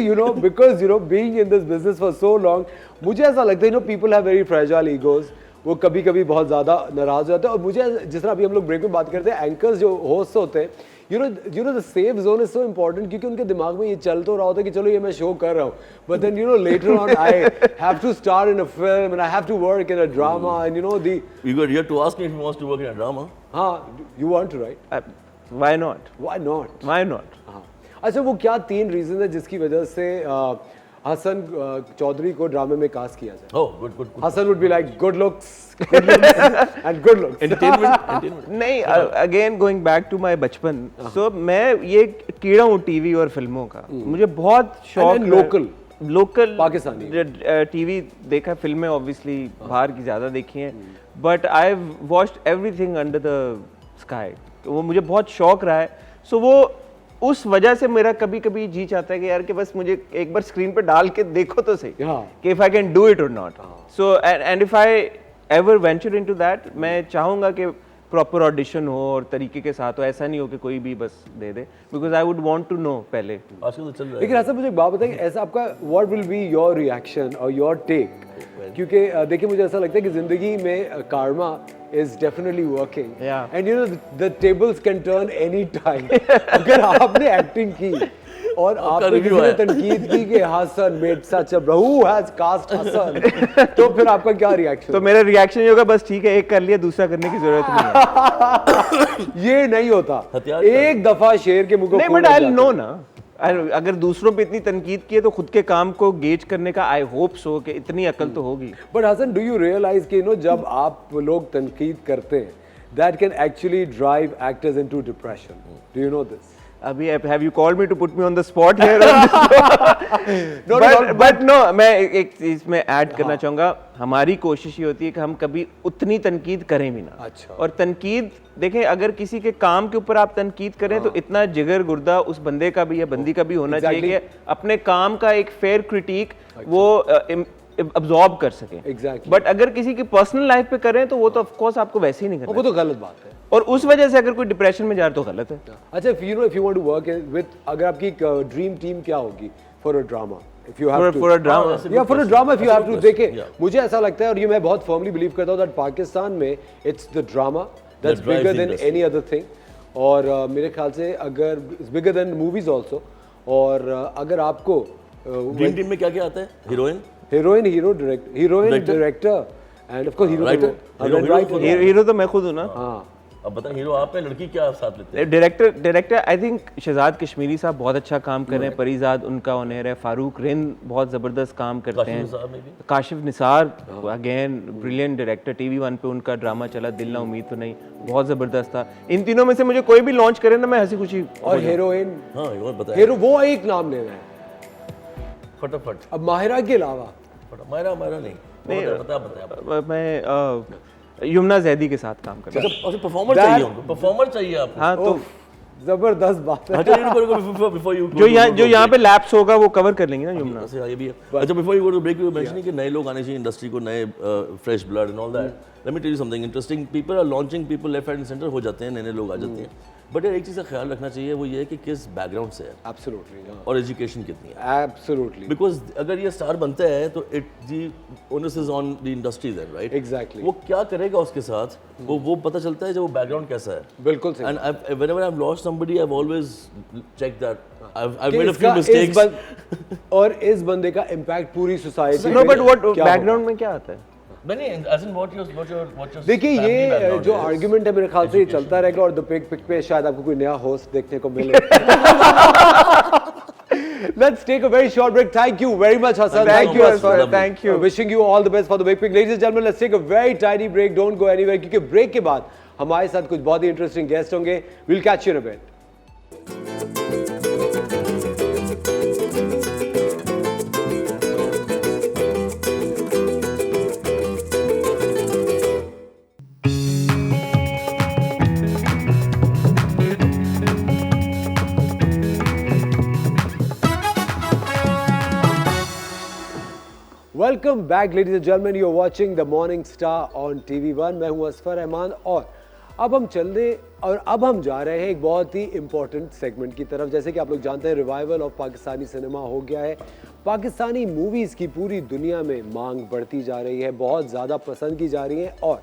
Speaker 2: you know, because you know, being in this business for so long, मुझे ऐसा लगता है, you know, people have very fragile egos, वो कभी कभी बहुत ज़्यादा नाराज हो जाते हैं। और मुझे, जिस तरह अभी हम लोग ब्रेक में बात करते हैं, एंकर्स जो होस्ट होते हैं, you know the safe zone is so important, क्योंकि उनके दिमाग में ये चल तो रहा होता है कि चलो ये मैं शो कर रहा हूँ, but then you know later on I have to star in a film and I have to work in a drama, and you know the
Speaker 6: You have to ask me if he wants to work in a drama.
Speaker 2: हाँ, you want to, right?
Speaker 7: Why not?
Speaker 2: Why not?
Speaker 7: Why not?
Speaker 2: हाँ, अच्छा, वो क्या 3 रीजन है जिसकी वजह से हसन चौधरी को ड्रामे में कास्ट किया जाए?
Speaker 6: Oh, good.
Speaker 2: Hasan would be like good looks and good looks,
Speaker 6: Entertainment.
Speaker 7: नहीं, again going back to my बचपन, सो मैं ये कीड़ा हूँ टीवी और फिल्मों का, मुझे बहुत शौक है। लोकल
Speaker 2: पाकिस्तानी
Speaker 7: टीवी देखा, फिल्में ऑब्वियसली बाहर की ज़्यादा देखी हैं, but I have watched everything under the sky, तो वो मुझे बहुत शौक रहा है। सो वो उस वजह से मेरा कभी कभी जी चाहता है कि यार कि बस मुझे एक बार स्क्रीन पे डाल के देखो तो सही कि if I can do it और not. So and if I ever venture into that, मैं चाहूँगा कि प्रॉपर ऑडिशन हो और तरीके के साथ हो, ऐसा नहीं हो कि कोई भी बस दे दे, because I would want to know पहले।
Speaker 6: आजकल तो चल रहा है।
Speaker 2: लेकिन ऐसा मुझे एक बात बताइए, ऐसा आपका what will be your reaction और योर टेक? क्योंकि देखिए, मुझे ऐसा लगता है कि जिंदगी में karma is definitely working, and you know the tables can turn any time. अगर आपने एक्टिंग की और आपने किसी ने तनकीद की कि Hasan made such a who has cast Hasan, तो फिर आपका क्या रिएक्शन?
Speaker 7: तो मेरा रिएक्शन ये होगा, बस ठीक है, एक कर लिया, दूसरा करने की जरूरत नहीं है।
Speaker 2: ये नहीं होता, एक दफा शेर के मुंह को
Speaker 7: नहीं, बट आई नो ना, अगर दूसरों पे इतनी तनकीद की है तो खुद के काम को गेज करने का आई होप सो कि इतनी अकल तो होगी।
Speaker 2: But Hasan, do you realize कि जब आप लोग तनकीद करते हैं, that can actually drive actors into depression. Do you know this?
Speaker 7: अभी have you called me to put me on the spot here? But no, मैं एक चीज में ऐड करना चाहूंगा। हमारी कोशिश ये होती है कि हम कभी उतनी तनकीद करें भी ना।
Speaker 2: अच्छा।
Speaker 7: और तनकीद देखें, अगर किसी के काम के ऊपर आप तनकीद करें तो इतना जिगर गुर्दा उस बंदे का भी या बंदी का भी होना चाहिए कि अपने काम का एक फेयर क्रिटिक वो अब्सॉर्ब कर सके।
Speaker 2: Exactly.
Speaker 7: बट अगर किसी की पर्सनल लाइफ पे करें तो वो तो ऑफ कोर्स आपको वैसे ही नहीं करना।
Speaker 2: वो तो गलत बात है।
Speaker 7: और उस वजह से अगर कोई डिप्रेशन में जा रहा तो गलत है।
Speaker 2: अच्छा, if you want to work with, अगर आपकी ड्रीम टीम क्या होगी for a drama? If you have to,
Speaker 7: for a drama,
Speaker 2: yeah, for a drama if you have to, देखें,
Speaker 6: Yeah.
Speaker 2: मुझे ऐसा लगता है और ये मैं बहुत फर्मली बिलीव करता हूँ that पाकिस्तान में it's the drama that's
Speaker 6: drives
Speaker 2: bigger
Speaker 6: the
Speaker 2: than
Speaker 6: industry.
Speaker 2: any other thing। और मेरे ख्याल से अगर it's bigger than movies also। और अगर आपको
Speaker 6: ड्रीम टीम में क्या क्या आता है? Heroine,
Speaker 2: heroine, heroine, director end of course
Speaker 6: Writer? Hero-
Speaker 7: hero तो मैं खुद हूँ ना।
Speaker 2: हाँ,
Speaker 6: अब बताएं हीरो आप है, लड़की क्या साथ लेते हैं?
Speaker 7: Director I think Shahzad Kashmiri sahab बहुत अच्छा काम कर रहे हैं। परिजाद उनका ऑनर है। फारूक रिंद बहुत ज़बरदस्त काम करते हैं। Kashif Nisar again brilliant director. TV1 पे उनका ड्रामा चला दिल ना उम्मीद तो नहीं, बहुत ज़बरदस्त था। इन तीनों में से मुझे कोई भी लॉन्च करे ना, मैं हंसी खुशी।
Speaker 2: और हीरोइन,
Speaker 6: हाँ हीरोइन बताएं।
Speaker 2: हीरो वो एक नाम लेना है
Speaker 6: फटाफट।
Speaker 2: अब माहिरा के अलावा।
Speaker 6: मायरा नहीं बताया।
Speaker 7: मैं यमुना जैदी के साथ काम कर रहा हूँ।
Speaker 6: अच्छा, परफॉर्मर चाहिए उनको, परफॉर्मर चाहिए आपको।
Speaker 7: हाँ, तो
Speaker 2: जबरदस्त बात है।
Speaker 6: अच्छा, before you
Speaker 7: जो यहाँ पे लैप्स होगा वो कवर कर लेंगे ना यमुना।
Speaker 6: अच्छा, ये भी है। अच्छा, before you go to break, you mentioning कि नए लोग आने चाहिए इंडस्ट्री को, नए fresh blood and all that. Let me tell you something interesting. People are launching, people left and centre हो जाते हैं, नए लोग आ जाते हैं। बट यार एक चीज़ का ख्याल रखना चाहिए, वो ये है कि किस बैकग्राउंड से है
Speaker 2: एब्सोल्युटली
Speaker 6: और एजुकेशन कितनी है।
Speaker 2: एब्सोल्युटली
Speaker 6: बिकॉज अगर ये स्टार बनता है तो it the onus is on the industry then, right?
Speaker 2: Exactly.
Speaker 6: वो क्या करेगा उसके साथ, वो पता चलता है जब वो बैकग्राउंड कैसा है।
Speaker 2: बिल्कुल सही।
Speaker 6: And whenever I've lost somebody, I've always checked that. I've
Speaker 2: कि
Speaker 6: made a few
Speaker 2: इसका
Speaker 6: mistakes.
Speaker 2: और इस बंदे का इम्पैक्ट पूरी society
Speaker 7: no but what background में क्या आता है?
Speaker 6: नहीं, as in what your
Speaker 2: देखिए,
Speaker 6: family
Speaker 2: ये
Speaker 6: background
Speaker 2: जो
Speaker 6: is.
Speaker 2: आर्ग्यूमेंट है मेरे ख्याल से ये चलता रहेगा और द पिक पे शायद आपको कोई नया होस्ट देखने को मिले। Let's take a very short break. Thank you very much, Hassan.
Speaker 7: Thank you,
Speaker 2: Asfar.
Speaker 7: Asfar. Thank you.
Speaker 2: Wishing you all the best for the big pick. Ladies and gentlemen, let's take a very tiny break. Don't go anywhere क्योंकि ब्रेक के बाद हमारे साथ कुछ बहुत ही इंटरेस्टिंग गेस्ट होंगे। We'll catch you in a bit. Welcome back ladies and gentleman, you are watching the morning star on TV1। मैं हूं असफर रहमान और अब हम जा रहे हैं एक बहुत ही इंपॉर्टेंट सेगमेंट की तरफ। जैसे कि आप लोग जानते हैं, रिवाइवल ऑफ पाकिस्तानी सिनेमा हो गया है। पाकिस्तानी मूवीज़ की पूरी दुनिया में मांग बढ़ती जा रही है, बहुत ज़्यादा पसंद की जा रही है और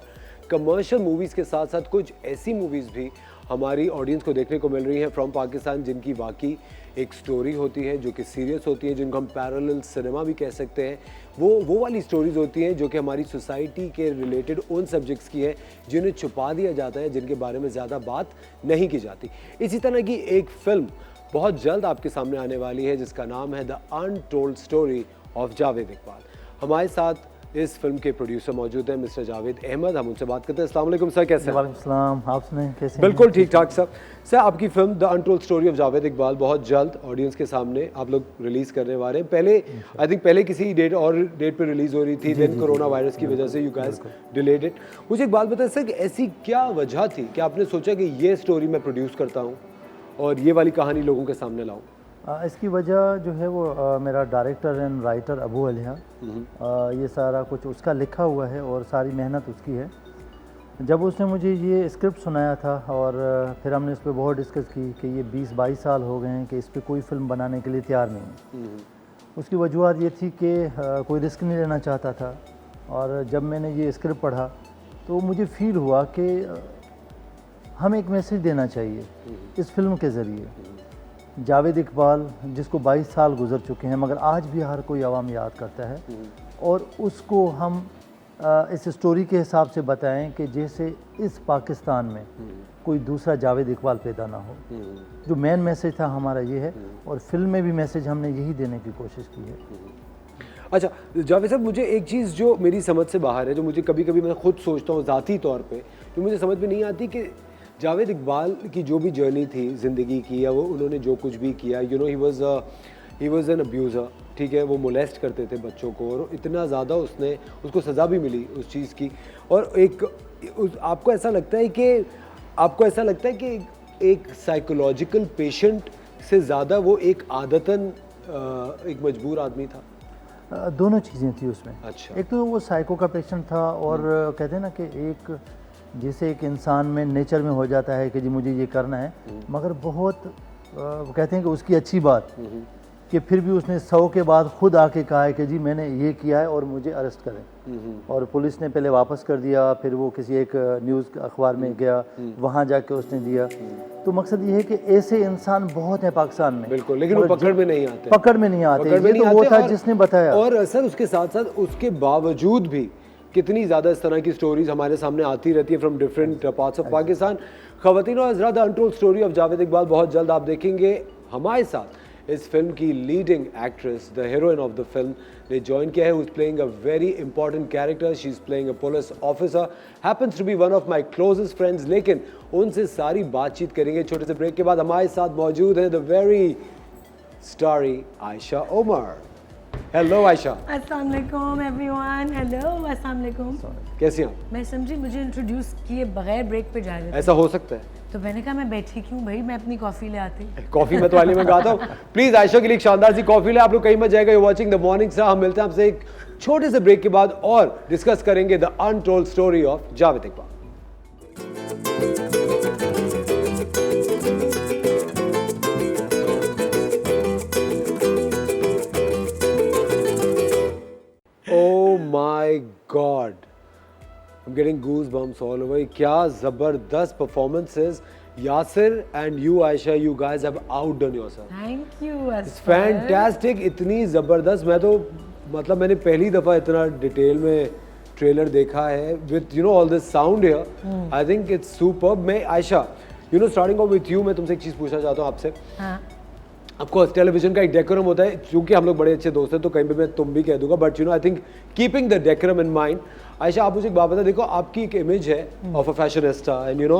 Speaker 2: कमर्शियल मूवीज़ के साथ साथ कुछ ऐसी मूवीज़ भी हमारी ऑडियंस को देखने को मिल रही हैं फ्रॉम पाकिस्तान, जिनकी वाकई एक स्टोरी होती है, जो कि सीरियस होती है, जिनको हम पैरेलल सिनेमा भी कह सकते हैं। वो वाली स्टोरीज होती हैं जो कि हमारी सोसाइटी के रिलेटेड उन सब्जेक्ट्स की है जिन्हें छुपा दिया जाता है, जिनके बारे में ज़्यादा बात नहीं की जाती। इसी तरह की एक फिल्म बहुत जल्द आपके सामने आने वाली है जिसका नाम है the untold story of Javed Iqbal. हमारे साथ इस फिल्म के प्रोड्यूसर मौजूद हैं मिस्टर जावेद अहमद। हम उनसे बात करते हैं। अस्सलाम वालेकुम सर, कैसे हैं?
Speaker 8: वालेकुम सलाम, आप सुनाएं कैसे हैं?
Speaker 2: बिल्कुल ठीक ठाक सर। सर, आपकी film the untold story of Javed Iqbal बहुत जल्द ऑडियंस के सामने आप लोग रिलीज करने वाले हैं। पहले किसी डेट पे रिलीज हो रही थी, देन कोरोना वायरस की वजह से यू गाइस डिलेड इट। मुझे एक बात बताएं सर कि ऐसी क्या वजह थी कि आपने सोचा कि ये स्टोरी मैं प्रोड्यूस करता हूँ और ये वाली कहानी लोगों के सामने लाऊं?
Speaker 8: इसकी वजह जो है वो मेरा डायरेक्टर एंड राइटर अबू अलिया, ये सारा कुछ उसका लिखा हुआ है और सारी मेहनत उसकी है। जब उसने मुझे ये स्क्रिप्ट सुनाया था और फिर हमने इस पर बहुत डिस्कस की कि ये 20-22 साल हो गए हैं कि इस पर कोई फ़िल्म बनाने के लिए तैयार नहीं है। उसकी वजूहत ये थी कि कोई रिस्क नहीं लेना चाहता था। और जब मैंने ये स्क्रिप्ट पढ़ा तो मुझे फ़ील हुआ कि हमें एक मैसेज देना चाहिए इस फिल्म के ज़रिए। जावेद इकबाल जिसको 22 साल गुजर चुके हैं मगर आज भी हर कोई आवाम याद करता है और उसको हम इस स्टोरी के हिसाब से बताएं कि जैसे इस पाकिस्तान में कोई दूसरा जावेद इकबाल पैदा ना हो। जो मेन मैसेज था हमारा ये है, और फिल्म में भी मैसेज हमने यही देने की कोशिश की है।
Speaker 2: अच्छा जावेद साहब, मुझे एक चीज़ जो मेरी समझ से बाहर है, जो मुझे कभी कभी मैं खुद सोचता हूँ ज़ाती तौर पे, जो मुझे समझ में नहीं आती कि जावेद इकबाल की जो भी जर्नी थी ज़िंदगी की, या वो उन्होंने जो कुछ भी किया, you know he was an abuser, ठीक है, वो मोलेस्ट करते थे बच्चों को, और इतना ज़्यादा उसको सज़ा भी मिली उस चीज़ की। और आपको ऐसा लगता है कि एक साइकोलॉजिकल पेशेंट से ज़्यादा वो एक आदतन एक मजबूर आदमी था?
Speaker 8: दोनों चीज़ें थी उसमें।
Speaker 2: अच्छा।
Speaker 8: एक तो वो साइको का पेशेंट था, और कहते हैं ना कि एक जैसे एक इंसान में नेचर में हो जाता है कि जी मुझे ये करना है, मगर बहुत कहते हैं कि उसकी अच्छी बात कि फिर भी उसने 100 के बाद खुद आके कहा है कि जी मैंने ये किया है और मुझे अरेस्ट करें। और पुलिस ने पहले वापस कर दिया, फिर वो किसी एक न्यूज़ अखबार में गया, वहाँ जाके उसने दिया। तो मकसद ये है कि ऐसे इंसान बहुत हैं पाकिस्तान में।
Speaker 2: बिल्कुल, लेकिन वो पकड़ में नहीं आते।
Speaker 8: पकड़ में नहीं आते, ये तो वो था जिसने बताया।
Speaker 2: और सर उसके साथ साथ उसके बावजूद भी कितनी ज़्यादा इस तरह की स्टोरीज हमारे सामने आती रहती है from different parts of Pakistan. ख़वातीन और हज़रात, the untold story of Javed Iqbal बहुत जल्द आप देखेंगे। हमारे साथ इस फिल्म की leading actress, the heroine of the film, ने ज्वाइन किया है, who is playing a very important character. She is playing a police officer, happens to be one of my closest friends. लेकिन उनसे सारी बातचीत करेंगे छोटे से ब्रेक के बाद। हमारे साथ मौजूद है the very starry Ayesha Omar. Hello Ayesha.
Speaker 9: अस्सलाम वालेकुम एवरीवन। हेलो अस्सलाम वालेकुम।
Speaker 2: कैसी हैं आप?
Speaker 9: मैं समझी मुझे इंट्रोड्यूस किए बगैर ब्रेक पे जा रहे थे,
Speaker 2: ऐसा हो सकता है?
Speaker 9: तो मैंने कहा मैं बैठी क्यों भाई, मैं अपनी कॉफ़ी ले आती।
Speaker 2: कॉफी मैं तो वाली में गाता हूँ। प्लीज आयशा के लिए एक शानदार सी कॉफी ले। आप लोग कहीं मत जाएगा, you watching the morning star. हम मिलते हैं आपसे एक छोटे से ब्रेक के बाद और डिस्कस करेंगे the untold story of Javed Iqbal. Oh my God, I'm getting goosebumps all over. क्या जबरदस्त performances. Yasir and you, Aisha, you guys have outdone yourself.
Speaker 9: Thank you.
Speaker 2: It's fantastic. इतनी जबरदस्त। मैं तो मतलब मैंने पहली दफा इतना डिटेल में ट्रेलर देखा है with you know all this sound here. I think it's superb. मैं Ayesha, you know starting off with you, मैं तुमसे एक चीज़ पूछना चाहता हूँ आपसे।
Speaker 9: हाँ।
Speaker 2: ऑफकोर्स टेलीविजन का एक डेकोरम होता है, क्योंकि हम लोग बड़े अच्छे दोस्त हैं तो कहीं पे मैं तुम भी कह दूंगा, but you know I think keeping the decorum in mind. Ayesha, आप मुझे एक बात बता, देखो आपकी एक इमेज है of a fashionista, and you know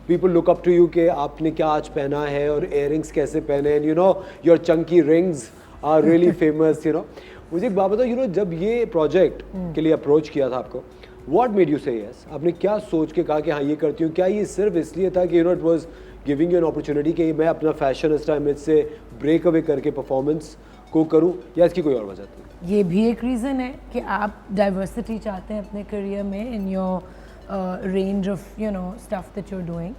Speaker 2: people look up to you कि आपने क्या आज पहना है और इयररिंग्स कैसे पहने, and you know your chunky rings are really famous, you know. मुझे एक बात बताओ, यू नो जब ये प्रोजेक्ट के लिए अप्रोच किया था आपको, व्हाट मेड यू से यस? आपने क्या सोच के कहा कि हाँ ये करती हूँ? क्या ये सिर्फ इसलिए था कि you know it was giving you an opportunity कि मैं अपना फैशनिस्टा इमेज से ब्रेक अवे करके परफॉर्मेंस को करूं, या इसकी कोई और वजह थी?
Speaker 9: ये भी एक रीज़न है कि आप डाइवर्सिटी चाहते हैं अपने करियर में, in your range of you know stuff that you are doing.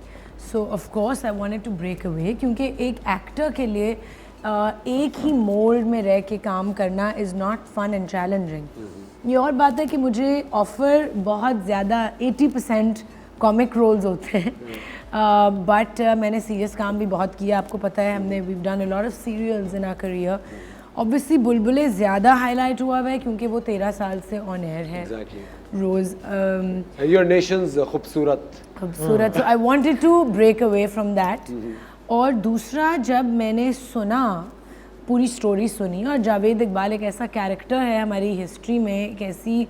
Speaker 9: So of course I wanted to break away, क्योंकि एक एक्टर के लिए एक ही मोल्ड में रह के काम करना is not fun and challenging. ये और बात है कि मुझे ऑफ़र बहुत ज़्यादा 80% कॉमिक रोल्स होते हैं, बट मैंने सीरियस काम भी बहुत किया। आपको पता है हमने we done a lot of serials in our career. Obviously Bulbulay ज़्यादा हाईलाइट हुआ है क्योंकि वो 13 साल से ऑन एयर है रोज़।
Speaker 2: योर नेशंस खूबसूरत।
Speaker 9: So I wanted to break away from that. और दूसरा, जब मैंने सुना, पूरी स्टोरी सुनी, और जावेद इकबाल एक ऐसा कैरेक्टर है हमारी हिस्ट्री में, एक ऐसी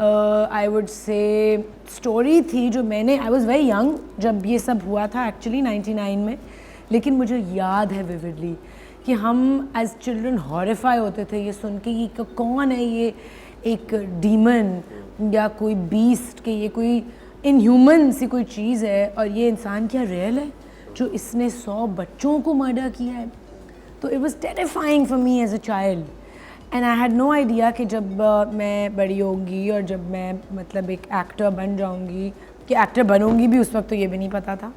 Speaker 9: आई वुड से स्टोरी थी जो मैंने, आई वॉज़ वेरी यंग जब ये सब हुआ था एक्चुअली 99 में, लेकिन मुझे याद है विविडली कि हम एज चिल्ड्रन हॉरिफाई होते थे ये सुन के कि कौन है ये, एक डीमन या कोई बीस्ट, कि ये कोई इनह्यूमन सी कोई चीज़ है, और ये इंसान क्या रियल है जो इसने 100 बच्चों को मर्डर किया है। तो it was terrifying for me as a child, and I had no idea कि जब मैं बड़ी होंगी और जब मैं मतलब एक एक्टर बन जाऊंगी, कि एक्टर बनूंगी भी, उस वक्त तो ये भी नहीं पता था,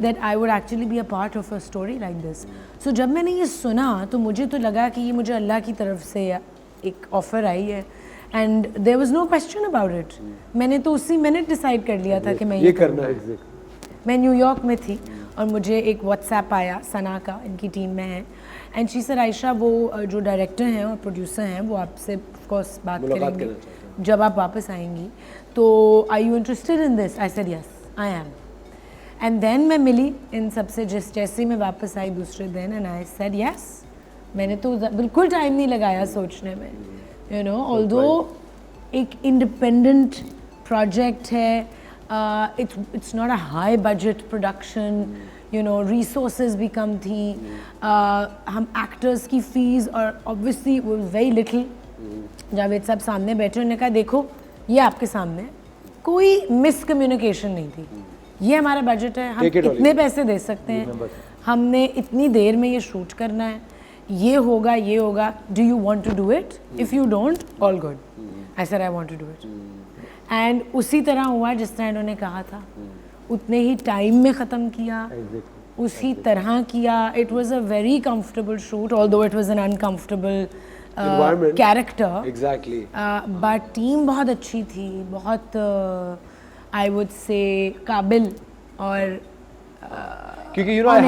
Speaker 9: that I would actually be a part of a story like this. So जब मैंने ये सुना तो मुझे तो लगा कि ये मुझे अल्लाह की तरफ से एक ऑफ़र आई है, and there was no question about it. मैंने तो उसी मिनट डिसाइड कर लिया था कि मैं ये
Speaker 2: करना है।
Speaker 9: मैं न्यूयॉर्क में थी और मुझे एक व्हाट्सएप आया, सना का, इनकी टीम में है, एंड शी सर आयशा, वो जो डायरेक्टर हैं और प्रोड्यूसर हैं वो आपसे ऑफ कोर्स बात करेंगे। जब आप वापस आएंगी तो are you interested in this? I said yes I am. And then मैं मिली इन सबसे, जैसे मैं वापस आई दूसरे दिन, एंड आई सेड यस। मैंने तो बिल्कुल टाइम नहीं लगाया सोचने में, यू नो, ऑल्दो एक इंडिपेंडेंट प्रोजेक्ट है, it's not a high budget production, you know, resources भी कम थी, हम एक्टर्स की फीस और ऑब्वियसली वो वेरी लिटिल। जावेद साहब सामने बैठे, उन्होंने कहा देखो ये आपके सामने है, कोई मिसकम्युनिकेशन नहीं थी, ये हमारा बजट है, हम इतने पैसे दे सकते हैं, हमने इतनी देर में ये शूट करना है, ये होगा ये होगा, do you want to do it? If you don't, all good. I said I want to do it. And उसी तरह हुआ जिस तरह इन्होंने कहा था, उतने ही टाइम में ख़त्म किया, उसी तरह किया। It was a very comfortable shoot, although it was an uncomfortable character,
Speaker 2: exactly,
Speaker 9: but team बहुत अच्छी थी, बहुत आई वुड से काबिल। और
Speaker 2: क्योंकि you know I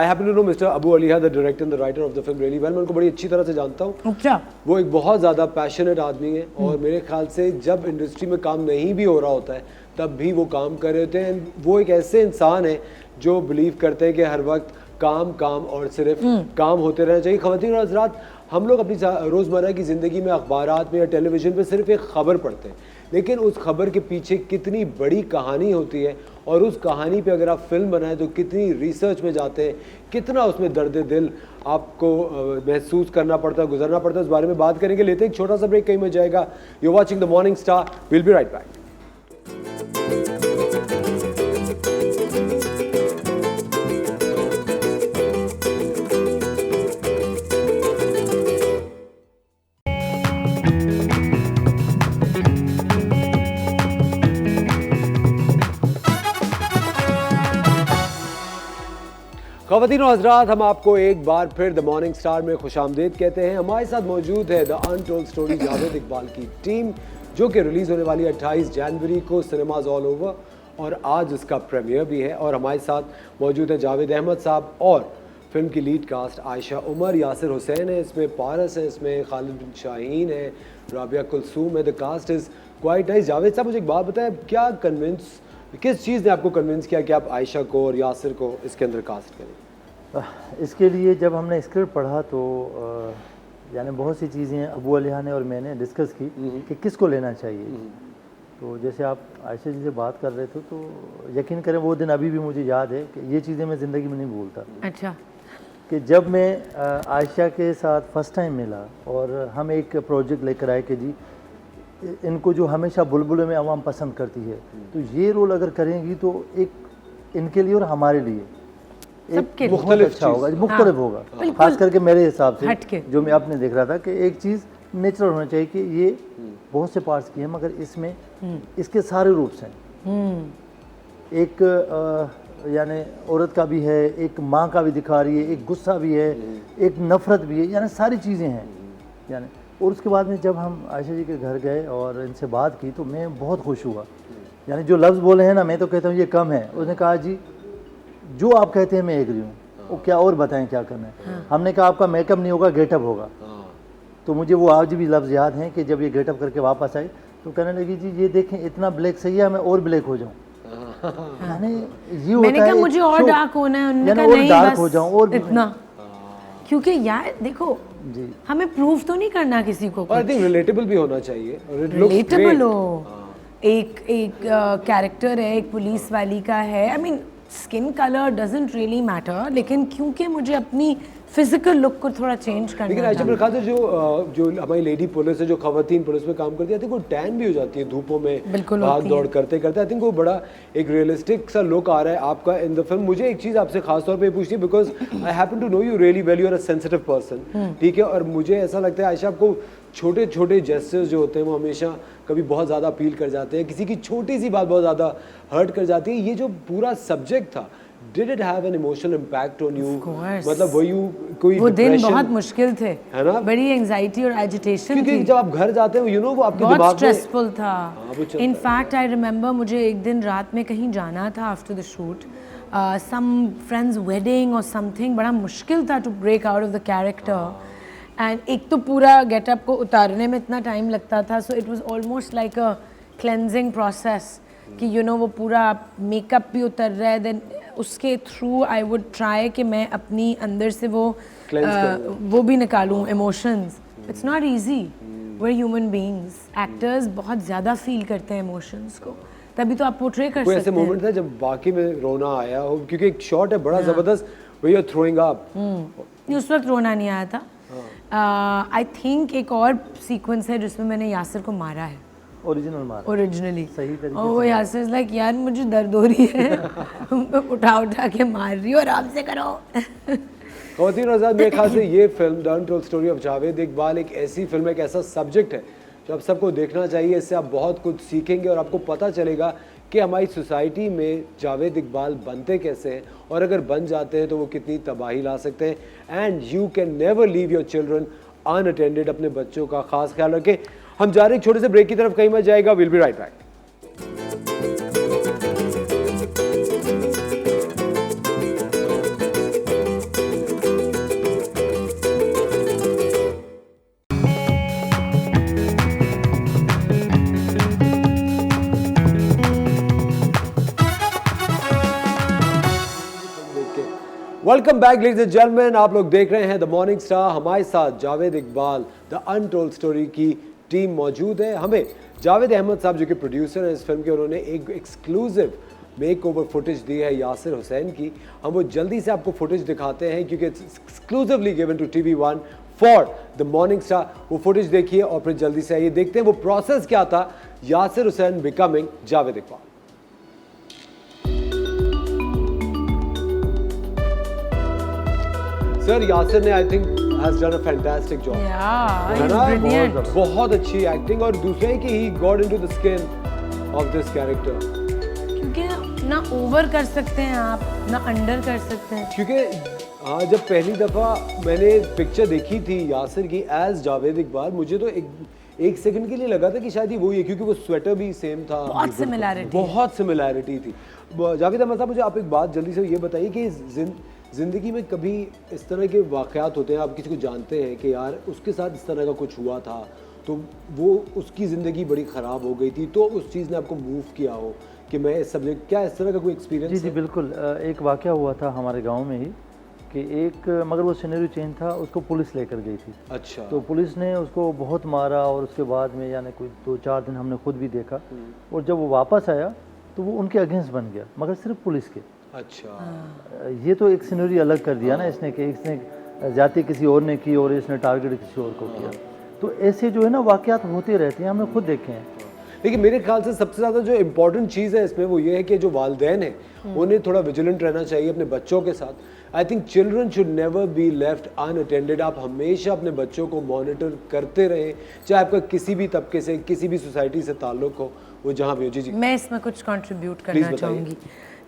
Speaker 2: happen to know mister Abu Aleeha, the director and the writer of the film really well. मैं उनको बड़ी अच्छी तरह से जानता हूँ।
Speaker 9: अच्छा।
Speaker 2: वो एक बहुत ज़्यादा पैशनेट आदमी है और मेरे ख्याल से जब इंडस्ट्री में काम नहीं भी हो रहा होता है तब भी वो काम कर रहे होते हैं। वो एक ऐसे इंसान है जो बिलीव करते हैं कि हर वक्त काम काम और सिर्फ काम होते रहना चाहिए। ख़वातीन और हज़रात, हम लोग अपनी रोज़मर्रा की ज़िंदगी में अखबारात में या टेलीविज़न पे सिर्फ एक ख़बर पढ़ते हैं, लेकिन उस खबर के पीछे कितनी बड़ी कहानी होती है और उस कहानी पे अगर आप फिल्म बनाएं तो कितनी रिसर्च में जाते हैं, कितना उसमें दर्द दिल आपको महसूस करना पड़ता है, गुजरना पड़ता है। इस बारे में बात करेंगे। लेते हैं एक छोटा सा ब्रेक, कहीं मत जाएगा। You watching the morning star, will be right back. ख़वातीन और हज़रात, हम आपको एक बार फिर द मॉर्निंग स्टार में खुशामदीद कहते हैं। हमारे साथ मौजूद है the untold story Javed Iqbal की टीम, जो कि रिलीज़ होने वाली 28 जनवरी को सिनेमाज ऑल ओवर, और आज उसका प्रीमियर भी है। और हमारे साथ मौजूद है जावेद अहमद साहब और फिल्म की लीड कास्ट आयशा उमर, यासिर हुसैन है इसमें, पारस है इसमें, खालिद बिन शाहीन है, राबिया कुलसूम है। The cast is quite nice. Javed sahab, मुझे एक बात बताएं, क्या किस चीज़ ने आपको कन्विंस किया कि आप आयशा को और यासिर को इसके अंदर कास्ट करें?
Speaker 8: इसके लिए जब हमने स्क्रिप्ट पढ़ा तो यानी बहुत सी चीज़ें अबू अलिया ने और मैंने डिस्कस की कि किसको लेना चाहिए। तो जैसे आप आयशा जी से बात कर रहे थे तो यकीन करें वो दिन अभी भी मुझे याद है कि ये चीज़ें मैं ज़िंदगी में नहीं भूलता।
Speaker 9: अच्छा।
Speaker 8: कि जब मैं आयशा के साथ फर्स्ट टाइम मिला और हम एक प्रोजेक्ट लेकर आए कि जी इनको जो हमेशा बुलबुल में आवाम पसंद करती है, तो ये रोल अगर करेंगी तो एक इनके लिए और हमारे लिए एक बहुत अच्छा होगा, मुख्तलिफ होगा, खास करके मेरे हिसाब से जो मैं आपने देख रहा था कि एक चीज़ नेचुरल होना चाहिए कि ये बहुत से पार्ट्स की है मगर इसमें इसके सारे रूप्स हैं। एक यानी औरत का भी है, एक माँ का भी दिखा रही है, एक गुस्सा भी है, एक नफ़रत भी है, यानी सारी चीज़ें हैं यानी। और उसके बाद में जब हम आयशा जी के घर गए और इनसे बात की तो मैं बहुत खुश हुआ। यानी जो लफ्ज़ बोले हैं ना, मैं तो कहता हूँ ये कम है। उसने कहा जी जो आप कहते हैं मैं एग्री हूँ, वो क्या और बताएं क्या करना है। हमने कहा आपका मेकअप नहीं होगा, गेटअप होगा। तो मुझे वो आज भी लफ्ज़ याद हैं कि जब ये गेटअप करके वापस आई तो कहने लगी जी ये देखें इतना ब्लैक सही है, मैं और ब्लैक हो जाऊँ। यानी ये होता
Speaker 9: मैंने कहा
Speaker 8: है
Speaker 9: मुझे और डार्क होना है, उन्होंने कहा
Speaker 8: और
Speaker 9: नहीं
Speaker 8: डार्क
Speaker 9: बस
Speaker 8: हो जाऊँ और
Speaker 9: इतना। क्योंकि यार देखो
Speaker 8: जी
Speaker 9: हमें प्रूफ तो नहीं करना किसी को,
Speaker 2: और आई थिंक रिलेटेबल भी होना चाहिए,
Speaker 9: रिलेटेबल हो। एक कैरेक्टर है, एक पुलिस वाली का है, I mean skin colour doesn't really matter, लेकिन क्योंकि मुझे अपनी फिजिकल लुक को थोड़ा चेंज करना
Speaker 2: लेकिन आयशा मेरे ख्याल से जो हमारी लेडी पुलिस है, जो खवातीन पुलिस में काम करती है, आई थिंक वो टैन भी हो जाती है धूपों में भाग दौड़ करते करते। आई थिंक वो बड़ा एक रियलिस्टिक सा लुक आ रहा है आपका इन द फिल्म। मुझे एक चीज़ आपसे खास तौर पे पूछनी है because I happen to know you really well, you are a sensitive person, ठीक है। और मुझे ऐसा लगता है आयशा आपको छोटे छोटे जेस्चर्स जो होते हैं वो हमेशा कभी बहुत ज़्यादा अपील कर जाते हैं, किसी की छोटी सी बात बहुत ज़्यादा हर्ट कर जाती है। ये जो पूरा सब्जेक्ट था, Did it have an emotional impact on you? मतलब वो दिन
Speaker 9: बहुत मुश्किल थे,
Speaker 2: है ना?
Speaker 9: बड़ी एंजाइटी और एजिटेशन थी,
Speaker 2: क्योंकि जब आप घर जाते हो यू नो वो आपके
Speaker 9: बहुत
Speaker 2: दिमाग में
Speaker 9: स्ट्रेसफुल था। इनफैक्ट आई रिमेंबर मुझे एक दिन रात में कहीं जाना था after the shoot, some friends wedding और समथिंग, बड़ा मुश्किल था to break out of the character. And एक तो पूरा गेटअप को उतारने में इतना टाइम लगता था, so it was almost like a cleansing process कि यू नो वो पूरा मेकअप भी उतर रहा है, देन उसके थ्रू आई वुड ट्राई कि मैं अपनी अंदर से वो वो भी निकालूं emotions. It's not easy. We are human beings. Actors बहुत ज़्यादा फील करते हैं इमोशंस को, तभी तो आप पोर्ट्रे कर
Speaker 2: कोई
Speaker 9: सकते
Speaker 2: ऐसे
Speaker 9: हैं.
Speaker 2: मोमेंट था जब वाकई में रोना आया हो, क्योंकि एक शॉट है बड़ा जबरदस्त where you're throwing up.
Speaker 9: नहीं, उस वक्त रोना नहीं आया था. आई थिंक एक और सीक्वेंस है जिसमें मैंने यासिर को मारा है
Speaker 8: ओरिजिनल मारा
Speaker 9: ओरिजिनली.
Speaker 8: सही तरीके
Speaker 9: और वो यासिर इज लाइक यार मुझे दर्द हो रही है, उठा उठा के मार रही हो, आराम से करो.
Speaker 2: ख़वातीन और हज़रात, मेरे ख्याल से ये film the untold story of Javed Iqbal एक ऐसी फिल्म है, एक ऐसा सब्जेक्ट है जो आप सबको देखना चाहिए. इससे आप बहुत कुछ सीखेंगे और आपको पता चलेगा कि हमारी सोसाइटी में जावेद इकबाल बनते कैसे हैं, और अगर बन जाते हैं तो वो कितनी तबाही ला सकते हैं. And you can never leave your children unattended. अपने बच्चों का खास ख्याल रखें. हम जा रहे हैं छोटे से ब्रेक की तरफ, कहीं मत जाएगा. Will be right back. Welcome back ladies and gentleman. आप लोग देख रहे हैं द मॉर्निंग स्टार. हमारे साथ Javed Iqbal the untold story की टीम मौजूद है. हमें जावेद अहमद साहब जो कि प्रोड्यूसर हैं इस फिल्म के, उन्होंने एक एक्सक्लूसिव मेक ओवर फुटेज दी है यासिर हुसैन की. हम वो जल्दी से आपको फुटेज दिखाते हैं क्योंकि it's exclusively given to TV1 for the morning star. वो फुटेज देखिए और फिर जल्दी से आइए देखते हैं वो प्रोसेस क्या था यासिर हुसैन बिकमिंग जावेद इकबाल. सर यासिर ने I think has done a fantastic job. है ना, बहुत अच्छी एक्टिंग, और दूसरा है कि he got into the skin of this character.
Speaker 9: क्योंकि ना ओवर कर सकते हैं आप, ना अंडर कर सकते हैं.
Speaker 2: क्योंकि हाँ, जब पहली दफ़ा मैंने पिक्चर देखी थी यासिर की एज जावेद इकबाल, मुझे तो एक सेकंड के लिए लगा था कि शायद ये वही है, क्योंकि वो स्वेटर भी सेम था. बहुत सिमिलैरिटी थी. जावेद अहमद साहब, मुझे आप एक बात जल्दी से ये बताइए कि ज़िंदगी में कभी इस तरह के वाक़यात होते हैं, आप किसी को जानते हैं कि यार उसके साथ इस तरह का कुछ हुआ था, तो वो उसकी ज़िंदगी बड़ी ख़राब हो गई थी, तो उस चीज़ ने आपको मूव किया हो कि मैं इस सब्जेक्ट, क्या इस तरह का कोई एक्सपीरियंस?
Speaker 8: जी बिल्कुल. एक वाक़या हुआ था हमारे गांव में ही कि एक, मगर वो सिनेरियो चेंज था, उसको पुलिस लेकर गई थी.
Speaker 2: अच्छा.
Speaker 8: तो पुलिस ने उसको बहुत मारा और उसके बाद में यानी कोई 2-4 दिन हमने खुद भी देखा, और जब वो वापस आया तो वो उनके अगेंस्ट बन गया, मगर सिर्फ पुलिस के.
Speaker 2: अच्छा.
Speaker 8: ये तो एक सिनेरियो अलग कर दिया ना इसने, कि इसने जाति किसी और ने की और इसने टारगेट किसी और को किया. तो ऐसे जो है ना वाक़यात होते रहते हैं, हमने खुद देखे हैं.
Speaker 2: लेकिन मेरे ख्याल से सबसे ज़्यादा जो इम्पोर्टेंट चीज़ है इसमें वो ये है कि जो वालिदैन हैं उन्हें थोड़ा विजिलेंट रहना चाहिए अपने बच्चों के साथ. I think children should never be left unattended. आप हमेशा अपने बच्चों को मॉनिटर करते रहें, चाहे आपका किसी भी तबके से, किसी भी सोसाइटी से ताल्लुक़ हो, वो जहाँ भी हो. जी.
Speaker 9: मैं इसमें कुछ कंट्रीब्यूट करना चाहूँगी.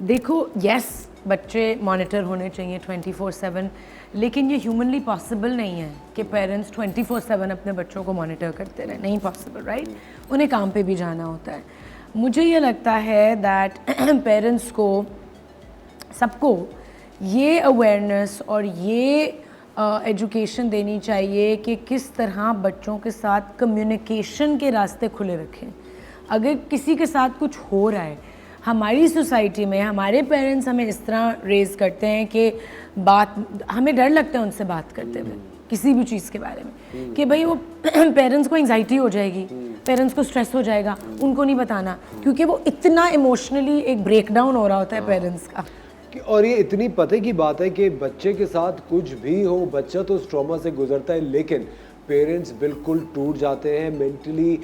Speaker 9: देखो, यस, बच्चे मॉनिटर होने चाहिए 24/7, लेकिन ये ह्यूमनली पॉसिबल नहीं है कि पेरेंट्स 24/7 अपने बच्चों को मॉनिटर करते रहें. नहीं पॉसिबल, राइट? उन्हें काम पे भी जाना होता है. मुझे ये लगता है दैट पेरेंट्स को, सबको ये अवेयरनेस और ये एजुकेशन देनी चाहिए कि किस तरह बच्चों के साथ कम्युनिकेशन के रास्ते खुले रखें. अगर किसी के साथ कुछ हो रहा है, हमारी सोसाइटी में हमारे पेरेंट्स हमें इस तरह रेज़ करते हैं कि हमें डर लगता है उनसे बात करते हुए किसी भी चीज़ के बारे में, कि भाई वो पेरेंट्स को एंजाइटी हो जाएगी, पेरेंट्स को स्ट्रेस हो जाएगा, उनको नहीं बताना, क्योंकि वो इतना इमोशनली एक ब्रेकडाउन हो रहा होता है पेरेंट्स का.
Speaker 2: और ये इतनी पते की बात है कि बच्चे के साथ कुछ भी हो, बच्चा तो उस ट्रॉमा से गुजरता है, लेकिन पेरेंट्स बिल्कुल टूट जाते हैं, मेंटली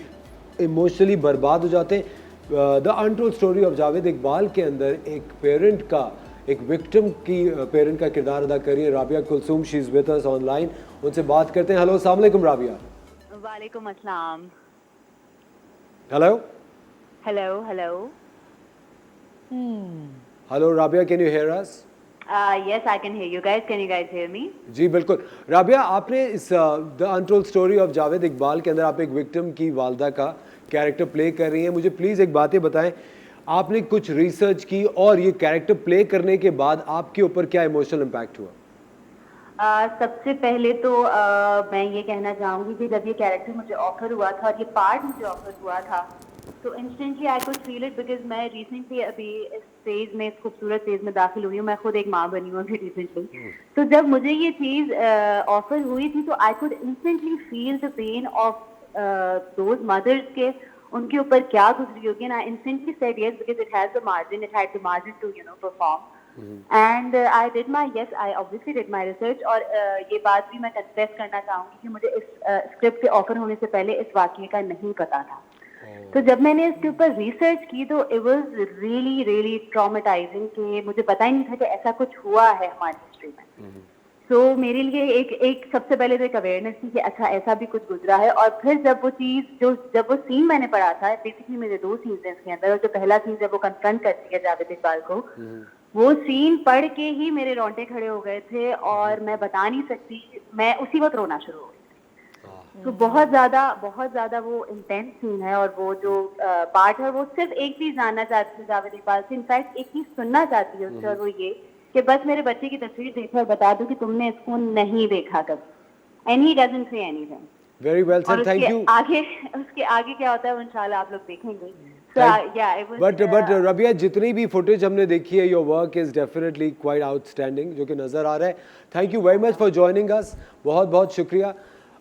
Speaker 2: इमोशनली बर्बाद हो जाते हैं. The untold story of Javed Iqbal के अंदर एक पेरेंट का, एक विक्टिम की पेरेंट का किरदार अदा करी है Rabia Kulsoom. She is with us online. उनसे बात करते हैं. हेलो, अस्सलाम वालेकुम राबिया.
Speaker 10: वालेकुम अस्सलाम.
Speaker 2: Hello.
Speaker 10: Hello. Hello.
Speaker 2: Hello Rabia, can you here us?
Speaker 10: Yes, I can hear you guys. Can you guys hear me?
Speaker 2: जी बिल्कुल. राबिया, आपने इस the untold story of Javed Iqbal के अंदर आप एक विक्टिम की वालदा का कैरेक्टर प्ले कर रही हैं. मुझे प्लीज़ एक बात ये बताएं, आपने कुछ रिसर्च की और ये कैरेक्टर प्ले करने के बाद आपके ऊपर क्या इमोशनल इम्पैक्ट हुआ?
Speaker 10: सबसे पहले तो मैं ये कहना चाहूंगी कि जब ये कैरेक्टर मुझे ऑफर हुआ था और ये पार्ट मुझे ऑफर हुआ था तो instantly I could feel it because मैं रिसेंटली अभी इस फेज में, इस खूबसूरत फेज में दाखिल हुई हूँ। मैं खुद एक माँ बनी हूँ अभी रिसेंटली। तो जब मुझे ये चीज ऑफर हुई थी तो I could instantly feel the pain of those mothers के उनके ऊपर क्या गुजरी होगी। And I instantly said yes because it has the margin, it had the margin to perform. And I did my yes, I obviously did my research. और ये बात भी मैं कन्फेस करना चाहूंगी कि मुझे इस स्क्रिप्ट के ऑफर होने से पहले इस वाकये का नहीं पता था। तो जब मैंने इसके ऊपर रिसर्च की तो it was really really traumatising कि मुझे पता ही नहीं था कि ऐसा कुछ हुआ है हमारी हिस्ट्री में। तो मेरे लिए एक सबसे पहले तो एक अवेयरनेस थी कि अच्छा ऐसा भी कुछ गुजरा है। और फिर जब वो चीज जब वो सीन मैंने पढ़ा था, बेसिकली मेरे 2 सीन्स हैं इसके अंदर। और जो पहला सीन जब वो कन्फ्रंट करती है जावेद इकबाल को, वो सीन पढ़ के ही मेरे रोंगटे खड़े हो गए थे और मैं बता नहीं सकती, मैं उसी वक्त रोना शुरू हो गई। तो बहुत ज्यादा वो इंटेंस सीन है। और वो जो पार्ट है वो सिर्फ एक चीज जानना चाहती है जावेद इकबाल से, इनफैक्ट एक चीज सुनना चाहती है उससे, और वो ये कि बस मेरे बच्चे की तस्वीर देखो और बता दो कि तुमने इसको नहीं देखा कभी। And he doesn't say anything.
Speaker 2: Very well sir, thank you.
Speaker 10: उसके आगे क्या होता है वो इंशाल्लाह आप लोग देखेंगे।
Speaker 2: बट रबिया, जितनी भी फुटेज हमने देखी है, your work is definitely quite outstanding, जो कि नजर आ रहा है। Thank you very much for joining us, बहुत बहुत शुक्रिया।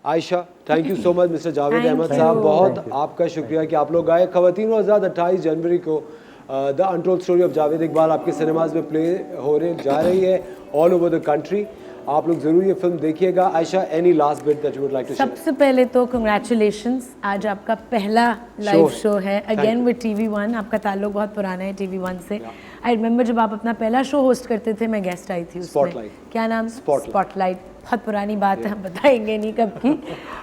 Speaker 2: Ayesha, thank you so much. Mister Javed Ahmed sahab, बहुत आपका शुक्रिया कि आप लोग आए। ख़वातीन और हज़रात, 28 जनवरी को the untold story of Javed Iqbal आपके सिनेमाज में प्ले होने जा रही है ऑल ओवर द कंट्री। आप लोग ज़रूर ये फिल्म देखिएगा। Ayesha, any last bit that you would like to share?
Speaker 9: सबसे पहले तो कंग्रेचुलेशंस, आज आपका पहला लाइव शो है अगेन विद TV1। आपका ताल्लुक बहुत पुराना है TV1 से। आई रिमेंबर जब आप अपना पहला शो होस्ट करते थे, मैं गेस्ट आई थी उसमें। क्या नाम? स्पॉटलाइट। बहुत पुरानी बात है, हम बताएंगे नहीं कब की।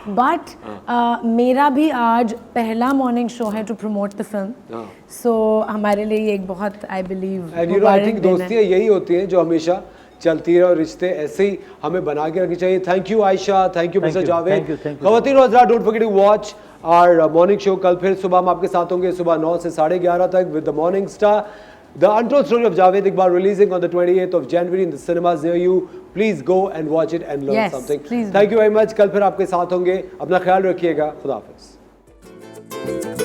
Speaker 9: बट मेरा भी आज पहला मॉर्निंग शो है टू प्रमोट द फिल्म। सो हमारे लिए ये एक बहुत, आई बिलीव,
Speaker 2: आई थिंक दोस्तियाँ यही होती हैं जो हमेशा चलती है और रिश्ते ऐसे ही हमें बना के रखनी चाहिए। Thank you Ayesha, thank you mister Javed. ख़वातीन और हज़रात, don't forget to watch our morning show. कल फिर सुबह हम आपके साथ होंगे, सुबह 9 से 11:30 तक, with the morning star, the untold story of Javed Iqbal, releasing on the 28th of January in the cinemas near you. Please go and watch it and learn something. Thank you very much. कल फिर आपके साथ होंगे, अपना ख्याल रखिएगा। खुदा हाफिज़।